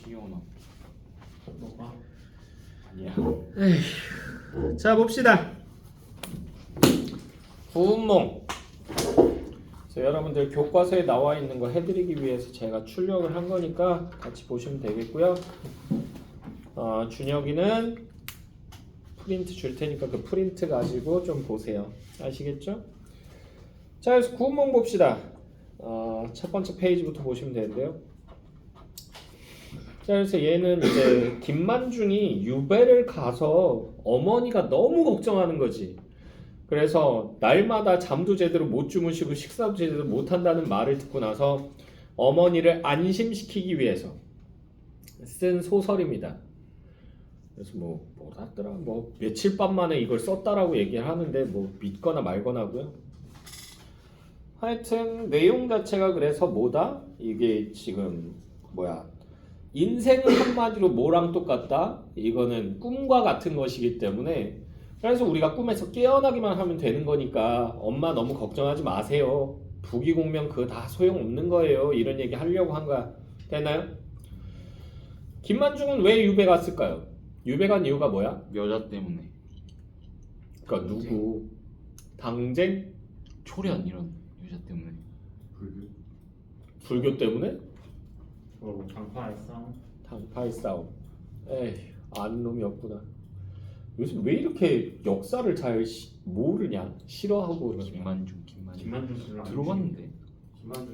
지겨우나. 뭐가? 아니야. 자 봅시다. 구운몽. 여러분들 교과서에 나와 있는 거 해드리기 위해서 제가 출력을 한 거니까 같이 보시면 되겠고요. 준혁이는 프린트 줄 테니까 그 프린트 가지고 좀 보세요. 아시겠죠? 자, 그래서 구운몽 봅시다. 첫 번째 페이지부터 보시면 되는데요. 자, 그래서 얘는 이제 김만중이 유배를 가서 어머니가 너무 걱정하는 거지. 그래서 날마다 잠도 제대로 못 주무시고 식사도 제대로 못 한다는 말을 듣고 나서 어머니를 안심시키기 위해서 쓴 소설입니다. 그래서 뭐랬더라? 며칠 밤 만에 이걸 썼다라고 얘기를 하는데 믿거나 말거나고요. 하여튼 내용 자체가 그래서 뭐다? 이게 지금 인생은 한마디로 뭐랑 똑같다? 이거는 꿈과 같은 것이기 때문에 그래서 우리가 꿈에서 깨어나기만 하면 되는 거니까 엄마 너무 걱정하지 마세요. 부귀공명 그거 다 소용없는 거예요. 이런 얘기 하려고 한 거야. 되나요? 김만중은 왜 유배 갔을까요? 유배 간 이유가 뭐야? 여자 때문에. 그러니까 누구? 당쟁? 초련 이런 여자 때문에. 불교 때문에? 당파의 싸움. 당파의 싸움. 에이, 아는 놈이 없구나. 요즘 왜 이렇게 역사를 잘 모르냐? 싫어하고 그러냐? 김만중 씨랑 들어봤는데.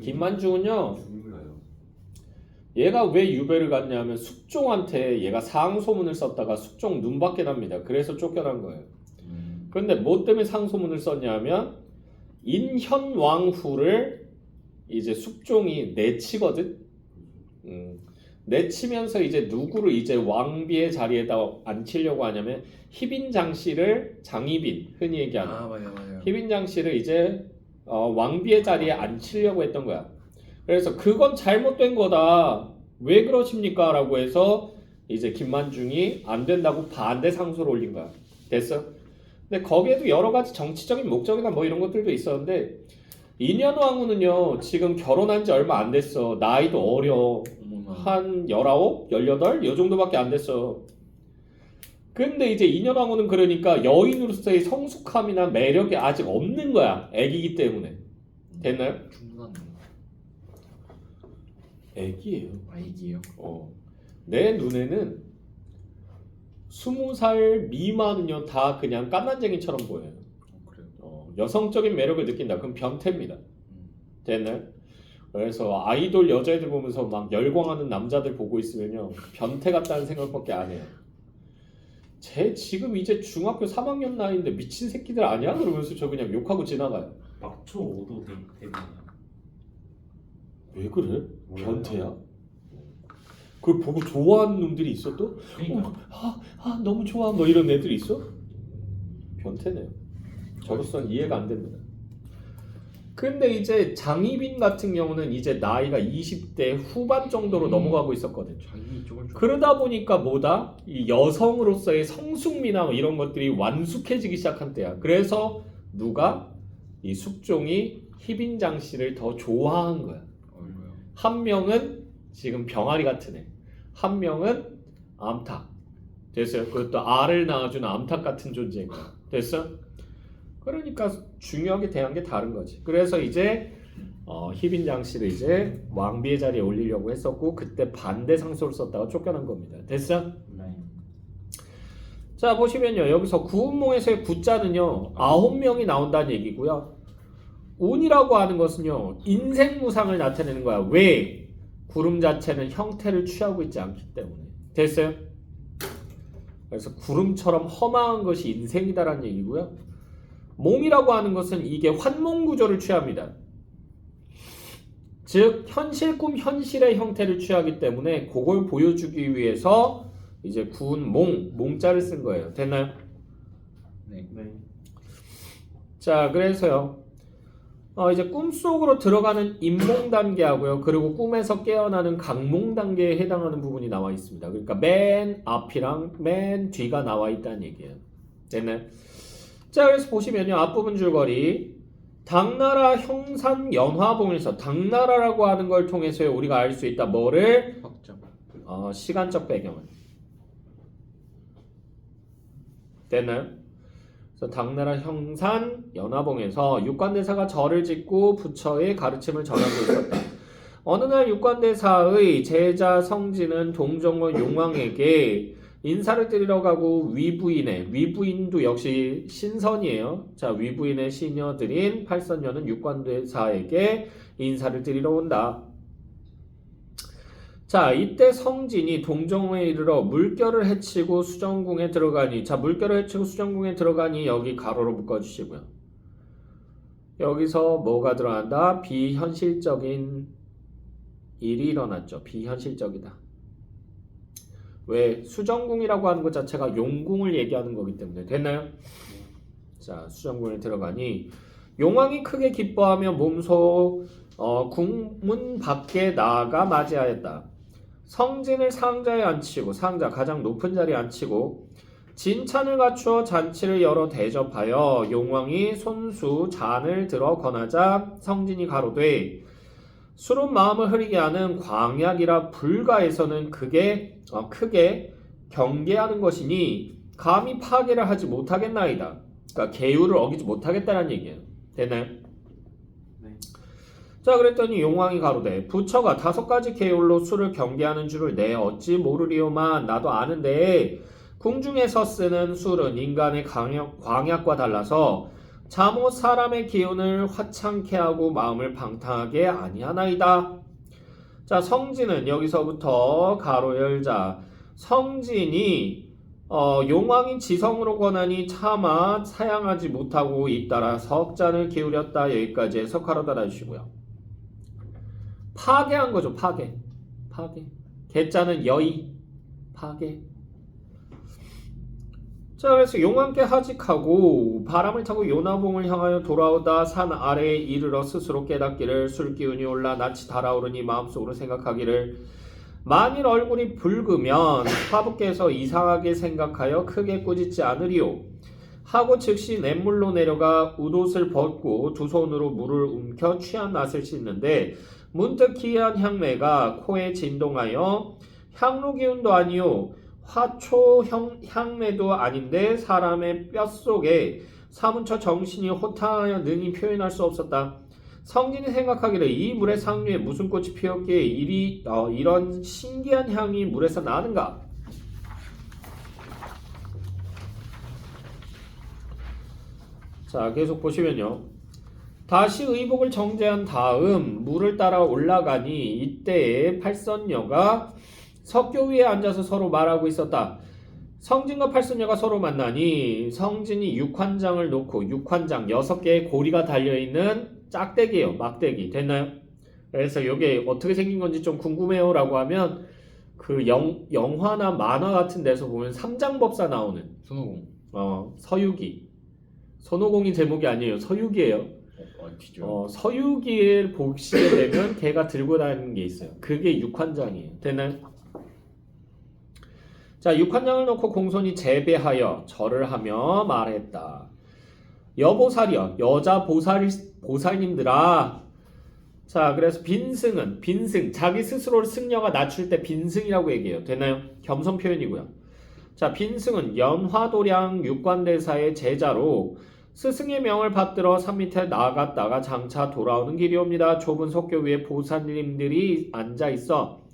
김만중은요. 얘가 왜 유배를 갔냐면 숙종한테 얘가 상소문을 썼다가 숙종 눈밖에 납니다. 그래서 쫓겨난 거예요. 그런데 뭐 때문에 상소문을 썼냐면 인현왕후를 이제 숙종이 내치거든. 내치면서 이제 누구를 이제 왕비의 자리에다 앉히려고 하냐면 희빈장씨를 장희빈 흔히 얘기하는 맞아요. 희빈장씨를 이제 왕비의 자리에 앉히려고 했던 거야. 그래서 그건 잘못된 거다. 왜 그러십니까? 라고 해서 이제 김만중이 안 된다고 반대 상소를 올린 거야. 됐어? 근데 거기에도 여러 가지 정치적인 목적이나 이런 것들도 있었는데 인현왕후는요 지금 결혼한 지 얼마 안 됐어. 나이도 어려. 한 19, 18? 요 정도밖에 안 됐어. 근데 이제 인현왕후는 그러니까 여인으로서의 성숙함이나 매력이 아직 없는 거야. 애기기 때문에. 됐나요? 중간. 애기예요. 애기예요? 내 눈에는 20살 미만은요 다 그냥 깐난쟁이처럼 보여요. 그래요? 여성적인 매력을 느낀다. 그럼 변태입니다. 됐나요? 그래서 아이돌 여자애들 보면서 막 열광하는 남자들 보고 있으면요 변태 같다는 생각밖에 안 해요. 쟤 지금 이제 중학교 3학년 나이인데 미친 새끼들 아니야? 그러면서 저 그냥 욕하고 지나가요. 막초 5도 되거든요. 왜 그래? 변태야? 그걸 보고 좋아하는 놈들이 있어 또? 그러니까. 너무 좋아 이런 애들이 있어? 변태네요. 저로서는 이해가 안 됩니다. 근데 이제 장희빈 같은 경우는 이제 나이가 20대 후반 정도로 넘어가고 있었거든. 자기 쪽을 그러다 보니까 뭐다? 이 여성으로서의 성숙미나 이런 것들이 완숙해지기 시작한 때야. 그래서 누가? 이 숙종이 희빈장 씨를 더 좋아한 거야. 한 명은 지금 병아리 같은 애. 한 명은 암탉. 됐어요? 그것도 알을 낳아주는 암탉 같은 존재인 거야. 됐어? 그러니까 중요하게 대한 게 다른 거지. 그래서 이제 희빈장 씨를 이제 왕비의 자리에 올리려고 했었고 그때 반대 상소를 썼다가 쫓겨난 겁니다. 됐어? 네. 자 보시면요. 여기서 구운몽에서의 구자는요. 9명이 나온다는 얘기고요. 운이라고 하는 것은요. 인생무상을 나타내는 거야. 왜? 구름 자체는 형태를 취하고 있지 않기 때문에. 됐어요? 그래서 구름처럼 험한 것이 인생이다라는 얘기고요. 몽이라고 하는 것은 이게 환몽 구조를 취합니다. 즉 현실 꿈 현실의 형태를 취하기 때문에 그걸 보여주기 위해서 이제 구운 몽자를 쓴 거예요. 됐나요? 네. 자 그래서요. 이제 꿈속으로 들어가는 인몽 단계하고요. 그리고 꿈에서 깨어나는 강몽 단계에 해당하는 부분이 나와 있습니다. 그러니까 맨 앞이랑 맨 뒤가 나와 있다는 얘기예요. 됐나요? 자 그래서 보시면요. 앞부분 줄거리 당나라 형산 연화봉에서 당나라라고 하는 걸 통해서 우리가 알 수 있다. 뭐를? 시간적 배경을. 됐나요? 그래서 당나라 형산 연화봉에서 육관대사가 절을 짓고 부처의 가르침을 전하고 있었다. 어느 날 육관대사의 제자 성진은 동정원 용왕에게 인사를 드리러 가고 위부인도 역시 신선이에요. 자, 위부인의 시녀들인 팔선녀는 육관대사에게 인사를 드리러 온다. 자, 이때 성진이 동정원에 이르러 물결을 헤치고 수정궁에 들어가니, 자, 물결을 헤치고 수정궁에 들어가니 여기 가로로 묶어주시고요. 여기서 뭐가 들어간다? 비현실적인 일이 일어났죠. 비현실적이다. 왜? 수정궁이라고 하는 것 자체가 용궁을 얘기하는 거기 때문에. 됐나요? 자, 수정궁에 들어가니 용왕이 크게 기뻐하며 몸소 궁문 밖에 나아가 맞이하였다. 성진을 상자에 앉히고, 상자 가장 높은 자리에 앉히고 진찬을 갖추어 잔치를 열어 대접하여 용왕이 손수 잔을 들어 권하자 성진이 가로되 술은 마음을 흐리게 하는 광약이라 불가에서는 크게 경계하는 것이니 감히 파괴를 하지 못하겠나이다. 그러니까 계율을 어기지 못하겠다는 얘기예요. 되나요? 네. 자, 그랬더니 용왕이 가로되 부처가 5가지 계율로 술을 경계하는 줄을 내 어찌 모르리오만 나도 아는데 궁중에서 쓰는 술은 인간의 광약과 달라서 잠옷 사람의 기운을 화창케 하고 마음을 방탕하게 아니하나이다. 자, 성진은 여기서부터 가로 열자 성진이 용왕이 지성으로 권하니 차마 사양하지 못하고 잇따라 석잔을 기울였다. 여기까지 해서 가로 달아주시고요. 파괴한 거죠. 파괴. 개자는 여의. 파괴. 자, 그래서 용왕께 하직하고 바람을 타고 요나봉을 향하여 돌아오다 산 아래에 이르러 스스로 깨닫기를 술기운이 올라 낯이 달아오르니 마음속으로 생각하기를 만일 얼굴이 붉으면 화부께서 이상하게 생각하여 크게 꾸짖지 않으리오 하고 즉시 냇물로 내려가 웃옷을 벗고 두 손으로 물을 움켜 취한 낯을 씻는데 문득 기이한 향내가 코에 진동하여 향로 기운도 아니오 화초 향내도 아닌데 사람의 뼛속에 사문쳐 정신이 호탕하여 능히 표현할 수 없었다. 성진이 생각하기를 이 물의 상류에 무슨 꽃이 피었기에 이런 신기한 향이 물에서 나는가? 자, 계속 보시면요. 다시 의복을 정제한 다음 물을 따라 올라가니 이때에 팔선녀가 석교 위에 앉아서 서로 말하고 있었다. 성진과 팔선녀가 서로 만나니 성진이 육환장을 놓고 육환장 6개의 고리가 달려있는 짝대기예요. 막대기. 됐나요? 그래서 이게 어떻게 생긴 건지 좀 궁금해요 라고 하면 그 영화나 만화 같은 데서 보면 삼장법사 나오는 손오공. 서유기. 손오공이 제목이 아니에요. 서유기예요. 서유기를 보시게 되면 걔가 들고 다니는 게 있어요. 그게 육환장이에요. 됐나요? 자, 육환장을 놓고 공손히 재배하여 절을 하며 말했다. 여보살이여, 여자 보살님들아. 자, 그래서 빈승, 자기 스스로를 승려가 낮출 때 빈승이라고 얘기해요. 되나요? 겸손 표현이고요. 자, 빈승은 연화도량 육관대사의 제자로 스승의 명을 받들어 산 밑에 나갔다가 장차 돌아오는 길이옵니다. 좁은 석교 위에 보살님들이 앉아있어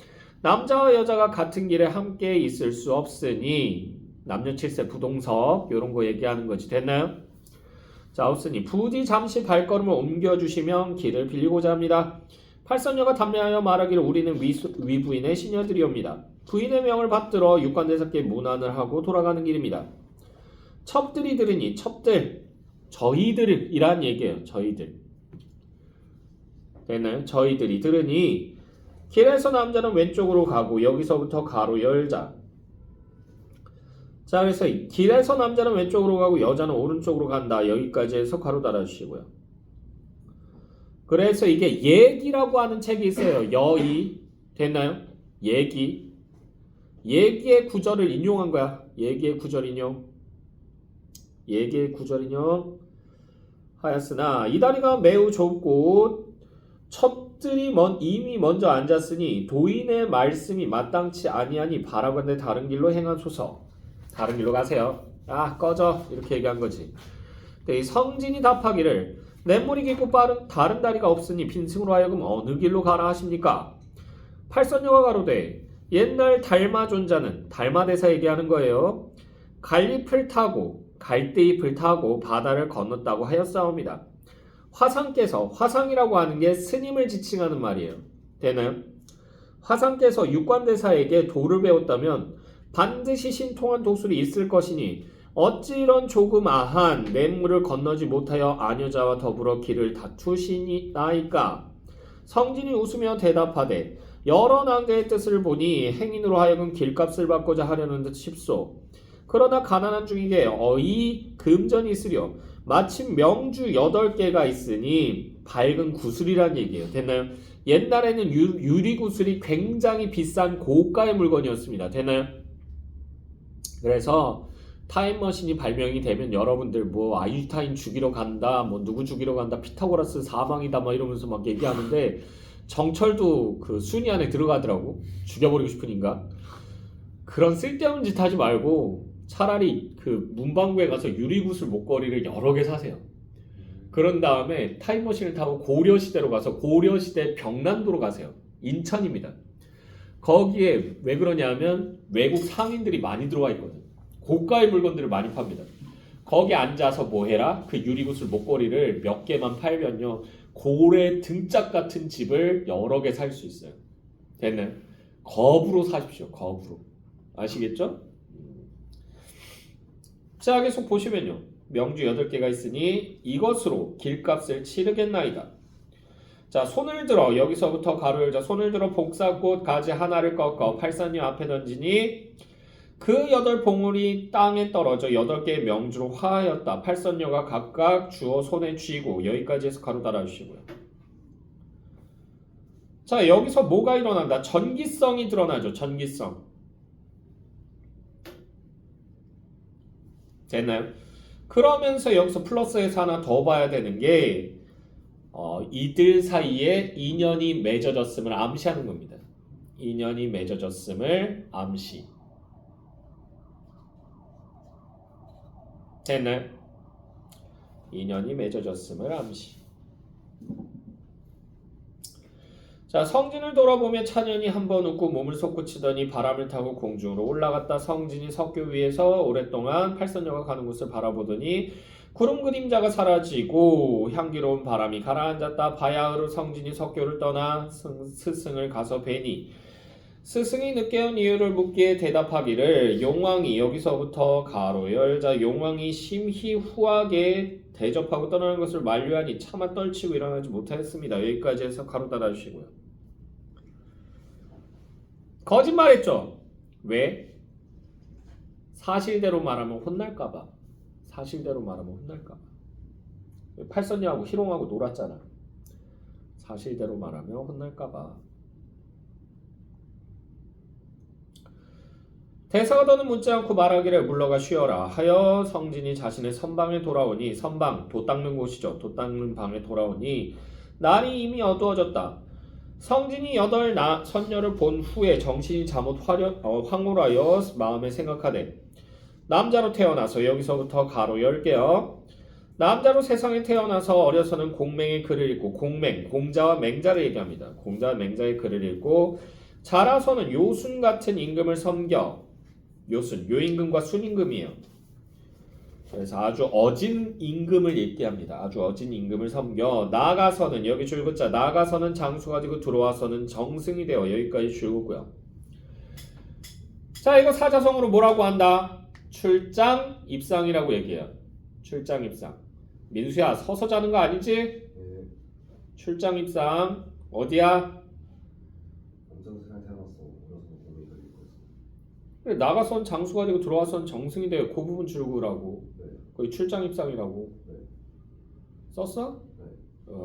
남자와 여자가 같은 길에 함께 있을 수 없으니 남녀 칠세 부동석 이런 거 얘기하는 거지. 됐나요? 자, 없으니 부디 잠시 발걸음을 옮겨주시면 길을 빌리고자 합니다. 팔선녀가 담례하여 말하기를 우리는 위부인의 시녀들이옵니다. 부인의 명을 받들어 육관대사께 문안을 하고 돌아가는 길입니다. 첩들이 들으니 저희들이란 얘기예요. 저희들. 됐나요? 저희들이 들으니 길에서 남자는 왼쪽으로 가고 여기서부터 가로 열자. 자, 그래서 길에서 남자는 왼쪽으로 가고 여자는 오른쪽으로 간다. 여기까지 해서 가로 달아주시고요. 그래서 이게 얘기라고 하는 책이 있어요. 여의. 됐나요? 얘기의 구절을 인용한 거야. 얘기의 구절 인용 하였으나 이 다리가 매우 좁고 이웃들이 이미 먼저 앉았으니 도인의 말씀이 마땅치 아니하니 바라건대 다른 길로 행하소서. 다른 길로 가세요. 아 꺼져 이렇게 얘기한 거지. 근데 이 성진이 답하기를 냇물이 깊고 빠른 다른 다리가 없으니 빈승으로 하여금 어느 길로 가라 하십니까? 팔선녀가 가로되 옛날 달마 존자는 달마대사 얘기하는 거예요. 갈잎을 타고 갈대잎을 타고 바다를 건넜다고 하였사옵니다. 화상께서 화상이라고 하는 게 스님을 지칭하는 말이에요. 되나요? 화상께서 육관대사에게 도를 배웠다면 반드시 신통한 도술이 있을 것이니 어찌 이런 조그마한 냇물을 건너지 못하여 아녀자와 더불어 길을 다투시나이까? 성진이 웃으며 대답하되 여러 낭자의 뜻을 보니 행인으로 하여금 길값을 받고자 하려는 듯 싶소. 그러나 가난한 중에게 어이 금전이 있으려 마침 명주 8개가 있으니 밝은 구슬이란 얘기예요. 됐나요? 옛날에는 유리 구슬이 굉장히 비싼 고가의 물건이었습니다. 됐나요? 그래서 타임머신이 발명이 되면 여러분들 뭐 아인슈타인 죽이러 간다, 뭐 누구 죽이러 간다, 피타고라스 사망이다 막 이러면서 막 얘기하는데 정철도 그 순위 안에 들어가더라고. 죽여버리고 싶으니까. 그런 쓸데없는 짓 하지 말고 차라리 그 문방구에 가서 유리구슬 목걸이를 여러 개 사세요. 그런 다음에 타임머신을 타고 고려시대로 가서 고려시대 병난도로 가세요. 인천입니다. 거기에 왜 그러냐면 외국 상인들이 많이 들어와 있거든. 고가의 물건들을 많이 팝니다. 거기 앉아서 뭐 해라? 그 유리구슬 목걸이를 몇 개만 팔면요. 고래 등짝 같은 집을 여러 개 살 수 있어요. 됐나요? 겁으로 사십시오. 겁으로. 아시겠죠? 자, 계속 보시면요. 명주 8개가 있으니 이것으로 길값을 치르겠나이다. 자, 손을 들어 여기서부터 가로 열자. 손을 들어 복사꽃 가지 하나를 꺾어 팔선녀 앞에 던지니 그 8봉우리 땅에 떨어져 8개의 명주로 화하였다. 팔선녀가 각각 주어 손에 쥐고 여기까지 해서 가로 달아주시고요. 자, 여기서 뭐가 일어난다? 전기성이 드러나죠. 전기성. 됐나요? 그러면서 여기서 플러스에서 하나 더 봐야 되는 게 이들 사이에 인연이 맺어졌음을 암시하는 겁니다. 인연이 맺어졌음을 암시. 됐나요? 인연이 맺어졌음을 암시. 자, 성진을 돌아보며 찬연이 한번 웃고 몸을 솟구치더니 바람을 타고 공중으로 올라갔다. 성진이 석교 위에서 오랫동안 팔선녀가 가는 곳을 바라보더니 구름 그림자가 사라지고 향기로운 바람이 가라앉았다. 바야흐로 성진이 석교를 떠나 스승을 가서 뵈니 스승이 늦게 온 이유를 묻기에 대답하기를 용왕이 여기서부터 가로 열자 용왕이 심히 후하게 대접하고 떠나는 것을 만류하니 차마 떨치고 일어나지 못하였습니다. 여기까지 해서 가로 달아주시고요. 거짓말했죠. 왜? 사실대로 말하면 혼날까봐. 사실대로 말하면 혼날까봐. 팔선녀하고 희롱하고 놀았잖아. 사실대로 말하면 혼날까봐. 대사가 더는 묻지 않고 말하기를 물러가 쉬어라 하여 성진이 자신의 선방에 돌아오니 선방 돛 닦는 곳이죠. 돛 닦는 방에 돌아오니 날이 이미 어두워졌다. 성진이 8 선녀를 본 후에 정신이 잠옷 황홀하여 마음에 생각하되 남자로 태어나서 여기서부터 가로 열게요. 남자로 세상에 태어나서 어려서는 공맹의 글을 읽고 공맹, 공자와 맹자를 얘기합니다. 공자와 맹자의 글을 읽고 자라서는 요순 같은 임금을 섬겨. 요순, 요임금과 순임금이에요. 그래서 아주 어진 임금을 얘기합니다. 아주 어진 임금을 섬겨 나아가서는 여기 줄긋자 나아가서는 장수가 되고 들어와서는 정승이 되어 여기까지 줄긋고요. 자, 이거 사자성어로 뭐라고 한다? 출장 입상이라고 얘기해요. 출장 입상. 민수야 서서 자는 거 아니지? 네. 출장 입상 어디야? 엄정스랑 태어났어. 그래서 거기 걸리고 있어. 그래, 나가선 장수가 되고 들어와선 정승이 돼요. 그 부분 줄구라고. 네. 거의 출장 입상이라고. 네. 썼어? 네.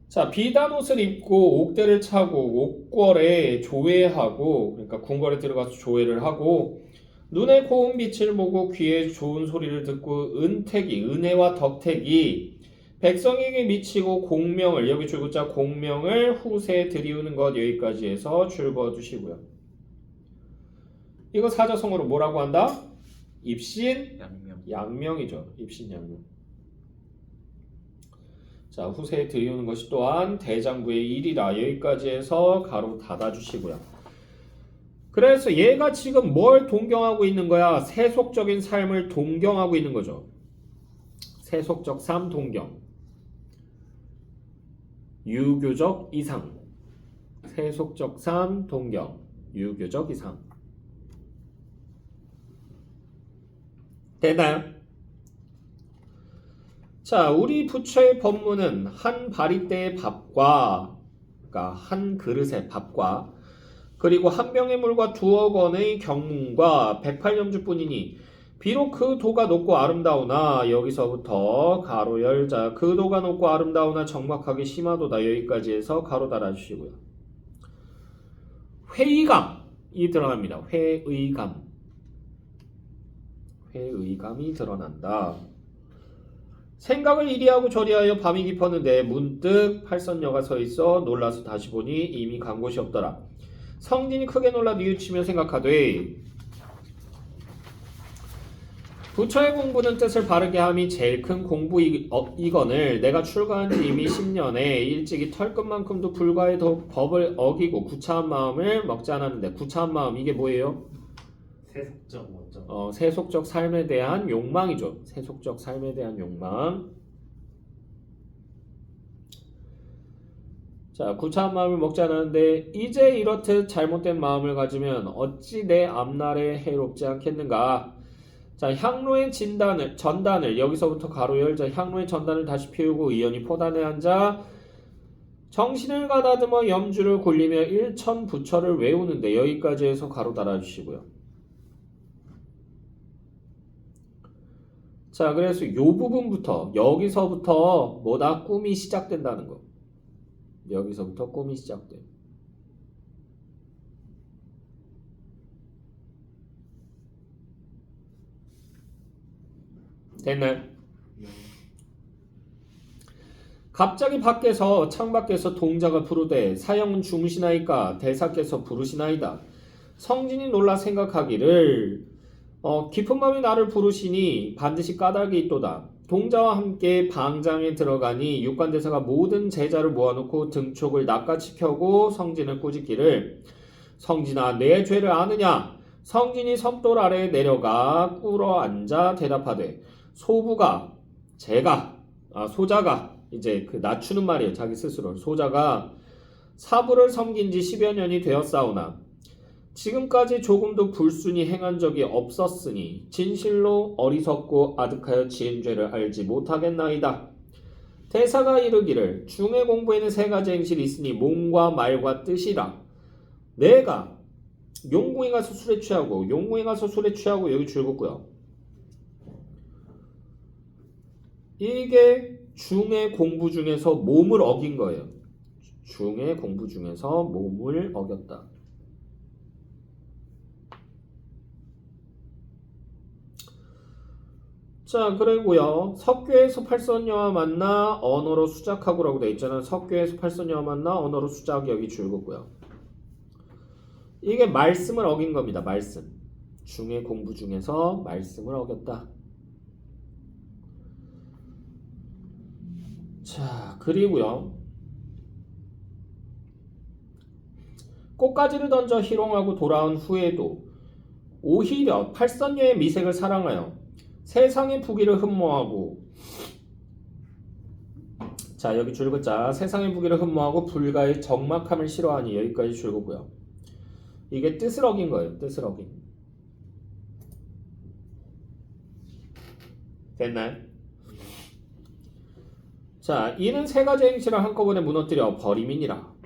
자, 비단 옷을 입고 옥대를 차고 옥궐에 조회하고, 그러니까 궁궐에 들어가서 조회를 하고, 눈에 고운 빛을 보고 귀에 좋은 소리를 듣고 은택이, 은혜와 덕택이 백성에게 미치고 공명을 여기 줄긋자 공명을 후세에 들이우는 것 여기까지 해서 줄거 주시고요. 이거 사자성어로 뭐라고 한다? 입신 양명. 양명이죠. 입신 양명. 자, 후세에 들이우는 것이 또한 대장부의 일이라 여기까지 해서 가로 닫아주시고요. 그래서 얘가 지금 뭘 동경하고 있는 거야? 세속적인 삶을 동경하고 있는 거죠. 세속적 삶 동경. 유교적 이상. 세속적 삶 동경. 유교적 이상. 되나요? 자, 우리 부처의 법문은 한 바리떼의 밥과, 그러니까 한 그릇의 밥과, 그리고 한 병의 물과 2억 원의 경문과 108년주뿐이니 비록 그 도가 높고 아름다우나 여기서부터 가로 열자 그 도가 높고 아름다우나 정막하게 심하도다 여기까지 해서 가로 달아주시고요. 회의감이 드러납니다. 회의감이 드러난다. 생각을 이리하고 저리하여 밤이 깊었는데 문득 팔선녀가 서있어 놀라서 다시 보니 이미 간 곳이 없더라. 성진이 크게 놀라 뉘우치며 생각하되 부처의 공부는 뜻을 바르게 함이 제일 큰 공부이거늘 내가 출가한 지 이미 10년에 일찍이 털끝만큼도 불과의 법을 어기고 구차한 마음을 먹지 않았는데 구차한 마음 이게 뭐예요? 세속적 원점. 세속적 삶에 대한 욕망이죠. 세속적 삶에 대한 욕망. 자, 구차한 마음을 먹지 않았는데 이제 이렇듯 잘못된 마음을 가지면 어찌 내 앞날에 해롭지 않겠는가. 자, 향로의 전단을 여기서부터 가로 열자 향로의 전단을 다시 피우고 의연히 포단에 앉아 정신을 가다듬어 염주를 굴리며 일천부처를 외우는데 여기까지 해서 가로 달아주시고요. 자, 그래서 요 부분부터 여기서부터 뭐다? 꿈이 시작된다는 거. 여기서부터 꿈이 시작돼. 됐나요? 갑자기 밖에서 창밖에서 동자가 부르되 사형은 중시나이까 대사께서 부르시나이다. 성진이 놀라 생각하기를 깊은 밤에 나를 부르시니 반드시 까닭이 있도다. 동자와 함께 방장에 들어가니 육관대사가 모든 제자를 모아놓고 등촉을 낱같이 펴고 성진을 꾸짖기를 성진아 내 죄를 아느냐. 성진이 섬돌 아래에 내려가 꿇어 앉아 대답하되 소자가 이제 그 낮추는 말이에요. 자기 스스로 소자가 사부를 섬긴 지 10여 년이 되었사오나 지금까지 조금도 불순히 행한 적이 없었으니 진실로 어리석고 아득하여 지은 죄를 알지 못하겠나이다. 대사가 이르기를 중에 공부에는 3가지 행실이 있으니 몸과 말과 뜻이라. 내가 용궁에 가서 술에 취하고 여기 줄긋고요. 이게 중의 공부 중에서 몸을 어긴 거예요. 중의 공부 중에서 몸을 어겼다. 자, 그리고요. 석교에서 팔선녀와 만나 언어로 수작하고라고 돼 있잖아요. 석교에서 팔선녀와 만나 언어로 수작 여기 줄긋고요. 이게 말씀을 어긴 겁니다. 말씀. 중의 공부 중에서 말씀을 어겼다. 자, 그리고요. 꽃가지를 던져 희롱하고 돌아온 후에도 오히려 팔선녀의 미색을 사랑하여 세상의 부귀를 흠모하고 자, 여기 줄긋자 세상의 부귀를 흠모하고 불가의 적막함을 싫어하니 여기까지 줄긋고요. 이게 뜻을 어긴 거예요. 뜻을 어긴. 됐나요? 자, 이는 3가지 행실을 한꺼번에 무너뜨려 버림이니라.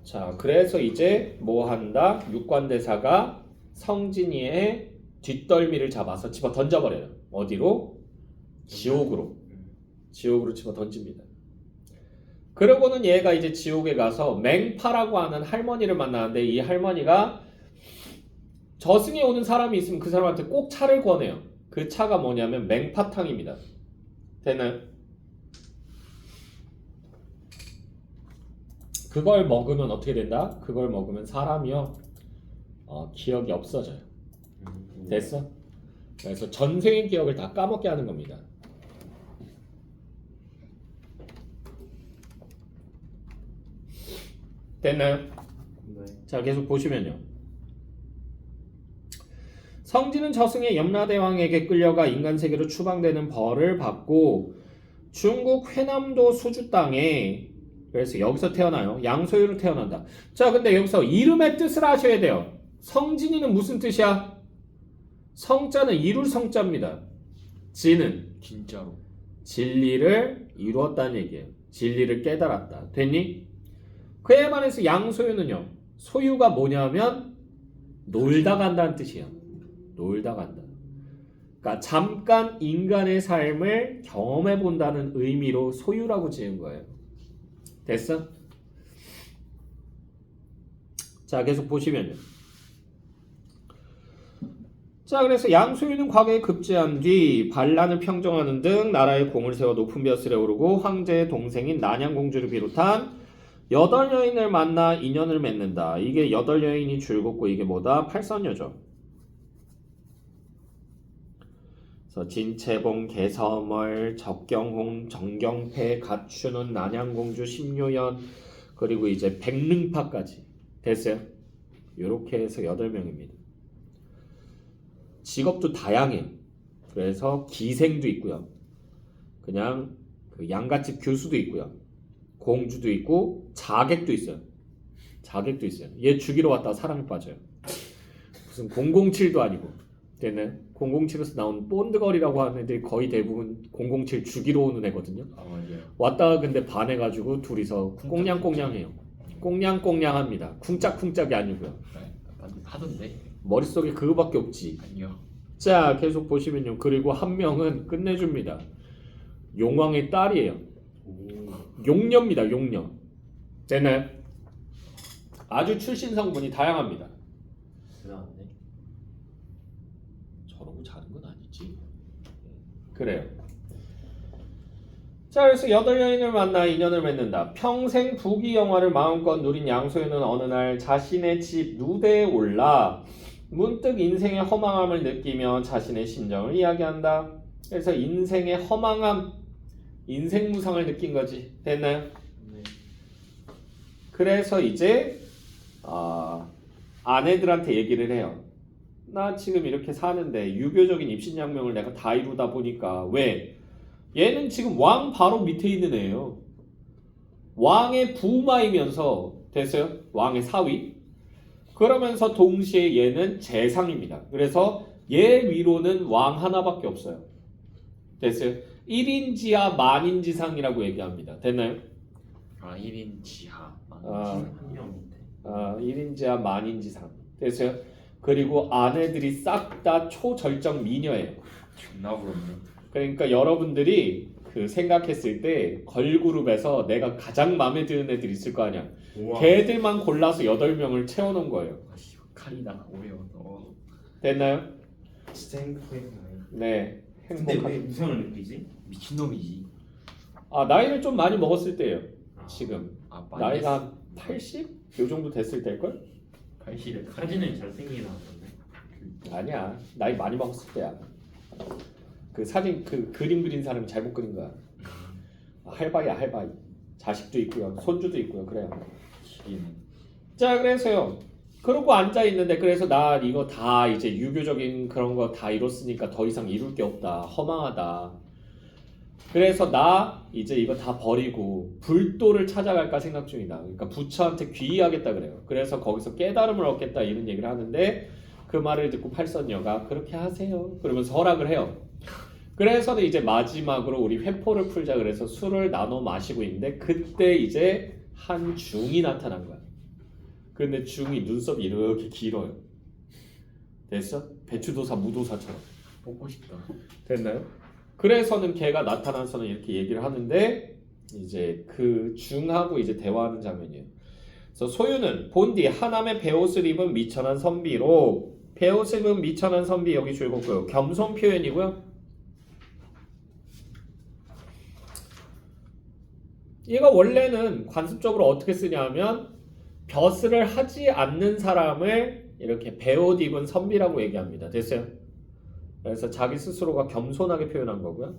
자, 그래서 이제 뭐 한다? 육관대사가 성진이의 뒷덜미를 잡아서 집어 던져버려요. 어디로? 지옥으로. 지옥으로 집어 던집니다. 그러고는 얘가 이제 지옥에 가서 맹파라고 하는 할머니를 만나는데 이 할머니가 저승에 오는 사람이 있으면 그 사람한테 꼭 차를 권해요. 그 차가 뭐냐면 맹파탕입니다. 되나요? 그걸 먹으면 어떻게 된다? 그걸 먹으면 사람이요 기억이 없어져요. 됐어? 그래서 전생의 기억을 다 까먹게 하는 겁니다. 됐나요? 네. 자, 계속 보시면요. 성진은 저승의 염라대왕에게 끌려가 인간 세계로 추방되는 벌을 받고 중국 회남도 수주 땅에, 그래서 여기서 태어나요. 양소유로 태어난다. 자, 근데 여기서 이름의 뜻을 아셔야 돼요. 성진이는 무슨 뜻이야? 성자는 이룰 성자입니다. 진은 진짜로. 진리를 이루었다는 얘기예요. 진리를 깨달았다. 됐니? 그에 반해서 양소유는요. 소유가 뭐냐면 놀다 간다는 뜻이에요. 놀다 간다. 그러니까 잠깐 인간의 삶을 경험해 본다는 의미로 소유라고 지은 거예요. 됐어? 자, 계속 보시면요. 자, 그래서 양소유는 과거에 급제한 뒤 반란을 평정하는 등 나라의 공을 세워 높은 벼슬에 오르고 황제의 동생인 난양공주를 비롯한 8여인을 만나 인연을 맺는다. 이게 8여인이 줄곧고 이게 뭐다? 팔선녀죠. 그래서 진채봉, 개서멀, 적경홍, 정경패, 가춘은, 난양공주, 심요연, 그리고 이제 백릉파까지 됐어요. 이렇게 해서 8명입니다. 직업도 다양해요. 그래서 기생도 있고요. 그냥 그 양갓집 교수도 있고요. 공주도 있고 자객도 있어요. 자객도 있어요. 얘 죽이러 왔다가 사랑에 빠져요. 무슨 007도 아니고. 걔는 007에서 나온 본드걸이라고 하는 애들이 거의 대부분 007 죽이러 오는 애거든요. 아 맞아요. 왔다가 근데 반해가지고 둘이서 꽁냥꽁냥해요. 꽁냥꽁냥합니다. 쿵짝쿵짝이 아니고요. 하던데. 머릿속에 그거밖에 없지. 아니요. 자, 계속 보시면요. 그리고 한 명은 끝내줍니다. 용왕의 딸이에요. 용녀입니다. 용녀. 됐나요? 아주 출신 성분이 다양합니다. 대단한데. 저러고 자는 건 아니지. 그래요. 자, 그래서 8여인을 만나 인연을 맺는다. 평생 부귀 영화를 마음껏 누린 양소연은 어느 날 자신의 집 누대에 올라 문득 인생의 허망함을 느끼며 자신의 심정을 이야기한다. 그래서 인생의 허망함, 인생 무상을 느낀 거지. 됐나요? 네. 그래서 이제 아내들한테 얘기를 해요. 나 지금 이렇게 사는데 유교적인 입신양명을 내가 다 이루다 보니까 왜? 얘는 지금 왕 바로 밑에 있는 애예요. 왕의 부마이면서 됐어요? 왕의 사위. 그러면서 동시에 얘는 재상입니다. 그래서 얘 위로는 왕 하나밖에 없어요. 됐어요? 1인지하 만인지상이라고 얘기합니다. 됐나요? 아 1인 지하. 한명 밑에. 1인지하 만인지상. 됐어요? 그리고 아내들이 싹 다 초절정 미녀예요. 존나 부럽네. 그러니까 여러분들이 그 생각했을 때 걸그룹에서 내가 가장 마음에 드는 애들 있을 거 아니야. 우와. 걔들만 골라서 8명을 채워놓은 거예요. 아씨 칼이다 오레오. 됐나요? 진짜 행복했나요? 네. 근데 왜 우상을 느끼지? 미친놈이지. 나이를 좀 많이 먹었을 때예요. 지금 아 나이가 한 80? 요 정도 됐을 때일걸? 칼실에 사진은 잘생기게 나왔던데. 아니야. 나이 많이 먹었을 때야. 그 사진 그 그림 그린 사람이 잘못 그린 거야. 할바이야 할바이. 자식도 있고요. 손주도 있고요. 그래요. 시기는. 자, 그래서요. 그러고 앉아 있는데 그래서 나 이거 다 이제 유교적인 그런 거 다 이뤘으니까 더 이상 이룰 게 없다. 허망하다. 그래서 나 이제 이거 다 버리고 불도를 찾아갈까 생각 중이다. 그러니까 부처한테 귀의하겠다 그래요. 그래서 거기서 깨달음을 얻겠다 이런 얘기를 하는데 그 말을 듣고 팔선녀가 그렇게 하세요. 그러면서 허락을 해요. 그래서는 이제 마지막으로 우리 회포를 풀자 그래서 술을 나눠 마시고 있는데 그때 이제 한 중이 나타난 거야. 근데 중이 눈썹이 이렇게 길어요. 됐어? 배추도사 무도사처럼. 뽑고 싶다. 됐나요? 그래서는 걔가 나타나서는 이렇게 얘기를 하는데 이제 그 중하고 이제 대화하는 장면이에요. 그래서 소유는 본디 하남의 베옷을 입은 미천한 선비로 베옷을 입은 미천한 선비 여기 줄곧 겸손 표현이고요. 얘가 원래는 관습적으로 어떻게 쓰냐면 벼슬을 하지 않는 사람을 이렇게 베옷 입은 선비라고 얘기합니다. 됐어요? 그래서 자기 스스로가 겸손하게 표현한 거고요.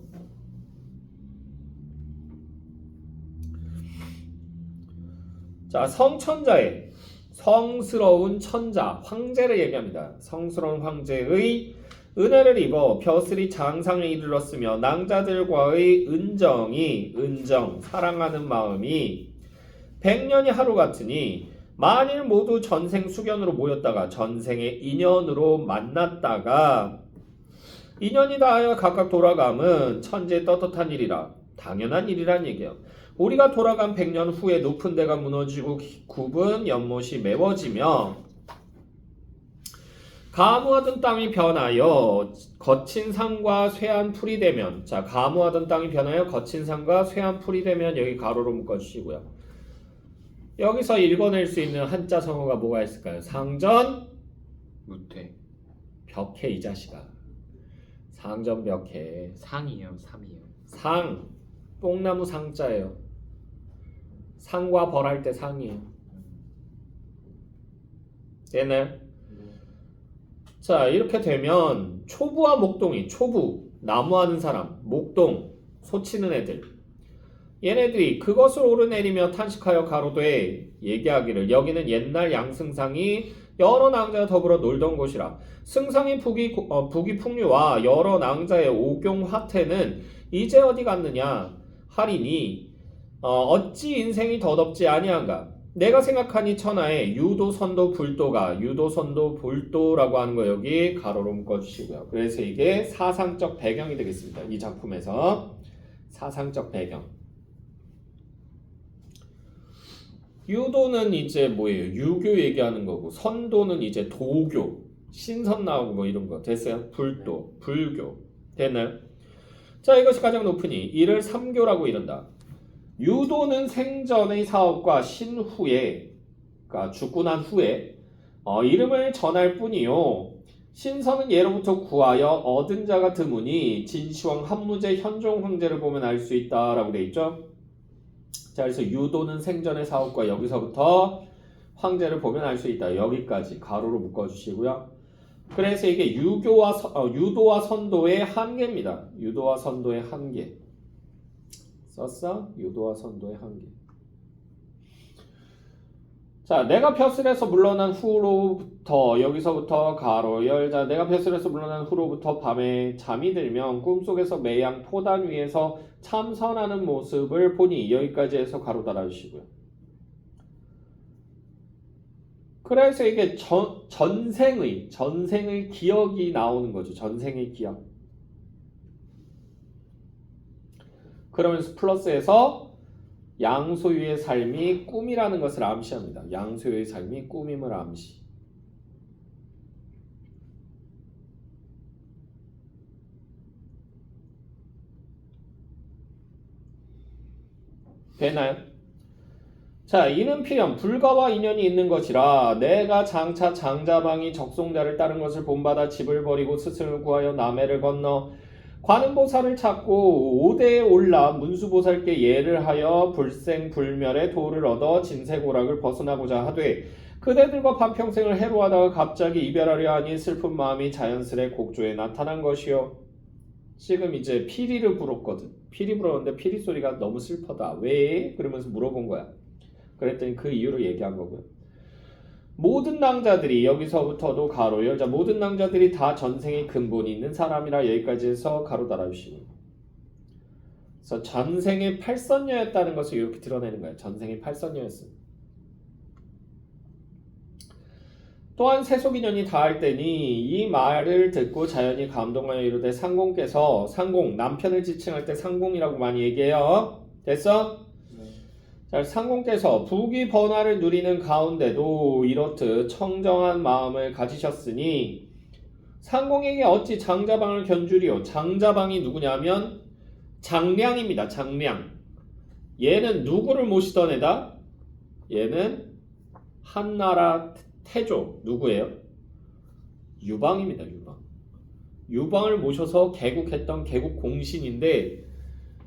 자, 성천자의 성스러운 천자, 황제를 얘기합니다. 성스러운 황제의 은혜를 입어 벼슬이 장상에 이르렀으며 낭자들과의 은정, 사랑하는 마음이 100년이 하루 같으니 만일 모두 전생 수견으로 모였다가 전생의 인연으로 만났다가 인연이 다하여 각각 돌아감은 천재 떳떳한 일이라 당연한 일이란 얘기예요. 우리가 돌아간 100년 후에 높은 데가 무너지고 굽은 연못이 메워지며 가무하던 땅이 변하여 거친 산과 쇠한 풀이 되면, 자, 가무하던 땅이 변하여 거친 산과 쇠한 풀이 되면 여기 가로로 묶어주시고요. 여기서 읽어낼 수 있는 한자 성어가 뭐가 있을까요? 상전 무퇴. 벽해 이 자식아. 상전 벽해. 상이에요. 삼이에요. 상 뽕나무 상자예요. 상과 벌할 때 상이에요. 되나요? 자, 이렇게 되면 초부와 목동이, 초부 나무하는 사람, 목동 소 치는 애들, 얘네들이 그것을 오르내리며 탄식하여 가로되 얘기하기를 여기는 옛날 양승상이 여러 낭자와 더불어 놀던 곳이라. 승상이 북이 풍류와 여러 낭자의 오경화태는 이제 어디 갔느냐 하리니 어찌 인생이 더덥지 아니한가. 내가 생각하니 천하에 유도선도 불도라고 하는 거 여기 가로로 묶어주시고요. 그래서 이게 사상적 배경이 되겠습니다. 이 작품에서 사상적 배경. 유도는 이제 뭐예요? 유교 얘기하는 거고, 선도는 이제 도교, 신선 나오고 뭐 이런 거 됐어요? 불도, 불교 됐나요? 자, 이것이 가장 높으니 이를 삼교라고 이른다. 유도는 생전의 사업과 신후에, 그러니까 죽고 난 후에 이름을 전할 뿐이요. 신선은 예로부터 구하여 얻은 자가 드무니 진시황 한무제 현종 황제를 보면 알 수 있다라고 돼 있죠. 자, 그래서 유도는 생전의 사업과 여기서부터 황제를 보면 알 수 있다. 여기까지 가로로 묶어주시고요. 그래서 이게 유도와 선도의 한계입니다. 유도와 선도의 한계. 썼어? 유도와 선도의 한계. 자, 내가 벼슬에서 물러난 후로부터 여기서부터 가로 열자. 내가 벼슬에서 물러난 후로부터 밤에 잠이 들면 꿈속에서 매양 포단 위에서 참선하는 모습을 보니 여기까지 해서 가로 달아주시고요. 그래서 이게 전생의 기억이 나오는 거죠. 전생의 기억. 그러면서 플러스해서 양소유의 삶이 꿈이라는 것을 암시합니다. 양소유의 삶이 꿈임을 암시. 되나요? 자, 이는 필연 불가와 인연이 있는 것이라 내가 장차 장자방이 적송자를 따른 것을 본받아 집을 버리고 스승을 구하여 남해를 건너 관음보살을 찾고 오대에 올라 문수보살께 예를 하여 불생불멸의 도를 얻어 진세고락을 벗어나고자 하되 그대들과 반평생을 해로하다가 갑자기 이별하려 하니 슬픈 마음이 자연스레 곡조에 나타난 것이요. 지금 이제 피리를 불었거든. 피리 불었는데 피리 소리가 너무 슬퍼다. 왜? 그러면서 물어본 거야. 그랬더니 그 이유를 얘기한 거고요. 모든 낭자들이 여기서부터도 가로 열자. 모든 낭자들이 다 전생의 근본이 있는 사람이라 여기까지 해서 가로 달아주시고. 그래서 전생의 팔선녀였다는 것을 이렇게 드러내는 거예요. 전생의 팔선녀였습니다. 또한 세속인연이 다할 때니 이 말을 듣고 자연히 감동하여 이르되 상공께서, 상공 남편을 지칭할 때 상공이라고 많이 얘기해요. 됐어? 자, 상공께서 부귀 번화를 누리는 가운데도 이렇듯 청정한 마음을 가지셨으니 상공에게 어찌 장자방을 견주리요. 장자방이 누구냐면 장량입니다. 장량. 얘는 누구를 모시던 애다? 얘는 한나라 태조. 누구예요? 유방입니다. 유방. 유방을 모셔서 개국했던 개국 공신인데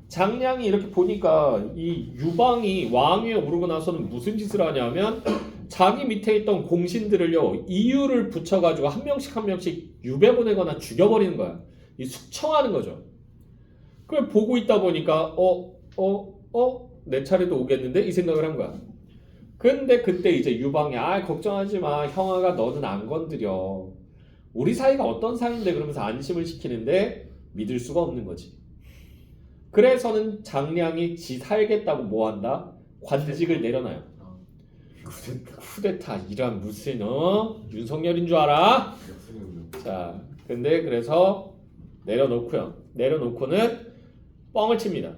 장량이 이렇게 보니까 이 유방이 왕 위에 오르고 나서는 무슨 짓을 하냐면 자기 밑에 있던 공신들을요 이유를 붙여가지고 한 명씩 유배 보내거나 죽여버리는 거야. 이 숙청하는 거죠. 그걸 보고 있다 보니까 내 차례도 오겠는데 이 생각을 한 거야. 근데 그때 이제 유방이 걱정하지 마 형아가 너는 안 건드려. 우리 사이가 어떤 사이인데 그러면서 안심을 시키는데 믿을 수가 없는 거지. 그래서는 장량이 지 살겠다고 뭐 한다? 관직을 내려놔요. 쿠데타 이란 무슨 윤석열인 줄 알아? 자, 근데 그래서 내려놓고는 뻥을 칩니다.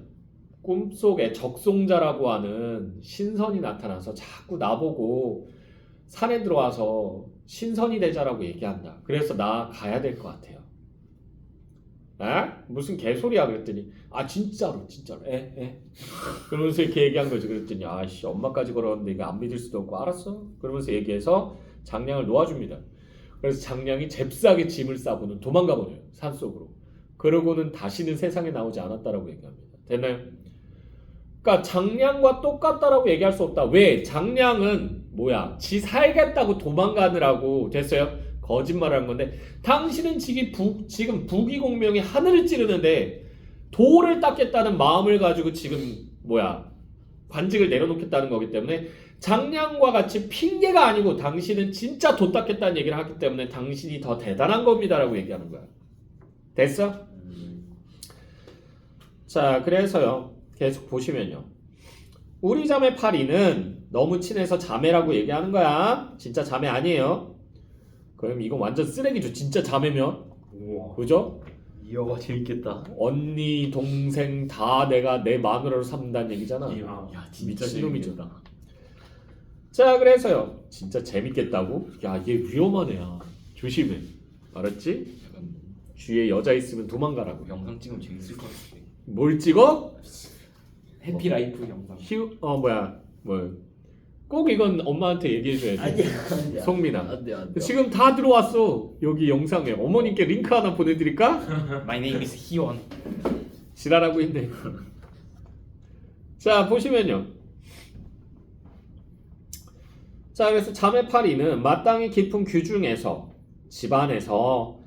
꿈속에 적송자라고 하는 신선이 나타나서 자꾸 나보고 산에 들어와서 신선이 되자라고 얘기한다. 그래서 나 가야 될 것 같아요. 무슨 개소리야 그랬더니 진짜로 그러면서 이렇게 얘기한 거지. 그랬더니 엄마까지 걸었는데 이거 안 믿을 수도 없고 알았어 그러면서 얘기해서 장량을 놓아줍니다. 그래서 장량이 잽싸게 짐을 싸고는 도망가 버려요 산속으로. 그러고는 다시는 세상에 나오지 않았다라고 얘기합니다. 됐나요? 그러니까 장량과 똑같다라고 얘기할 수 없다. 왜? 장량은 지 살겠다고 도망가느라고 됐어요? 거짓말을 한 건데 당신은 지금 부귀공명이 하늘을 찌르는데 도를 닦겠다는 마음을 가지고 지금 관직을 내려놓겠다는 거기 때문에 장량과 같이 핑계가 아니고 당신은 진짜 도 닦겠다는 얘기를 하기 때문에 당신이 더 대단한 겁니다라고 얘기하는 거야. 됐어? 자, 그래서요 계속 보시면요 우리 자매 파리는 너무 친해서 자매라고 얘기하는 거야. 진짜 자매 아니에요. 그럼 이건 완전 쓰레기죠. 진짜 자매면. 우와. 그죠? 이어가 재밌겠다. 언니, 동생 다 내가 내 마누라로 삼는다는 얘기잖아. 야 진짜 미친놈이죠. 재밌겠다. 자, 그래서요. 진짜 재밌겠다고? 야, 얘 위험한 애야. 조심해. 알았지? 약간 주위에 여자 있으면 도망가라고. 영상 찍으면 재밌을 것 같아. 뭘 찍어? 해피라이프 영상. 꼭 이건 엄마한테 얘기해줘야 돼. 아니야. 성민아. 안돼. 지금 다 들어왔어. 여기 영상에. 어머님께 링크 하나 보내드릴까? My name is 희원. 지랄하고 있네. 자, 보시면요. 자, 그래서 자매파리는 마땅히 깊은 규중에서 집안에서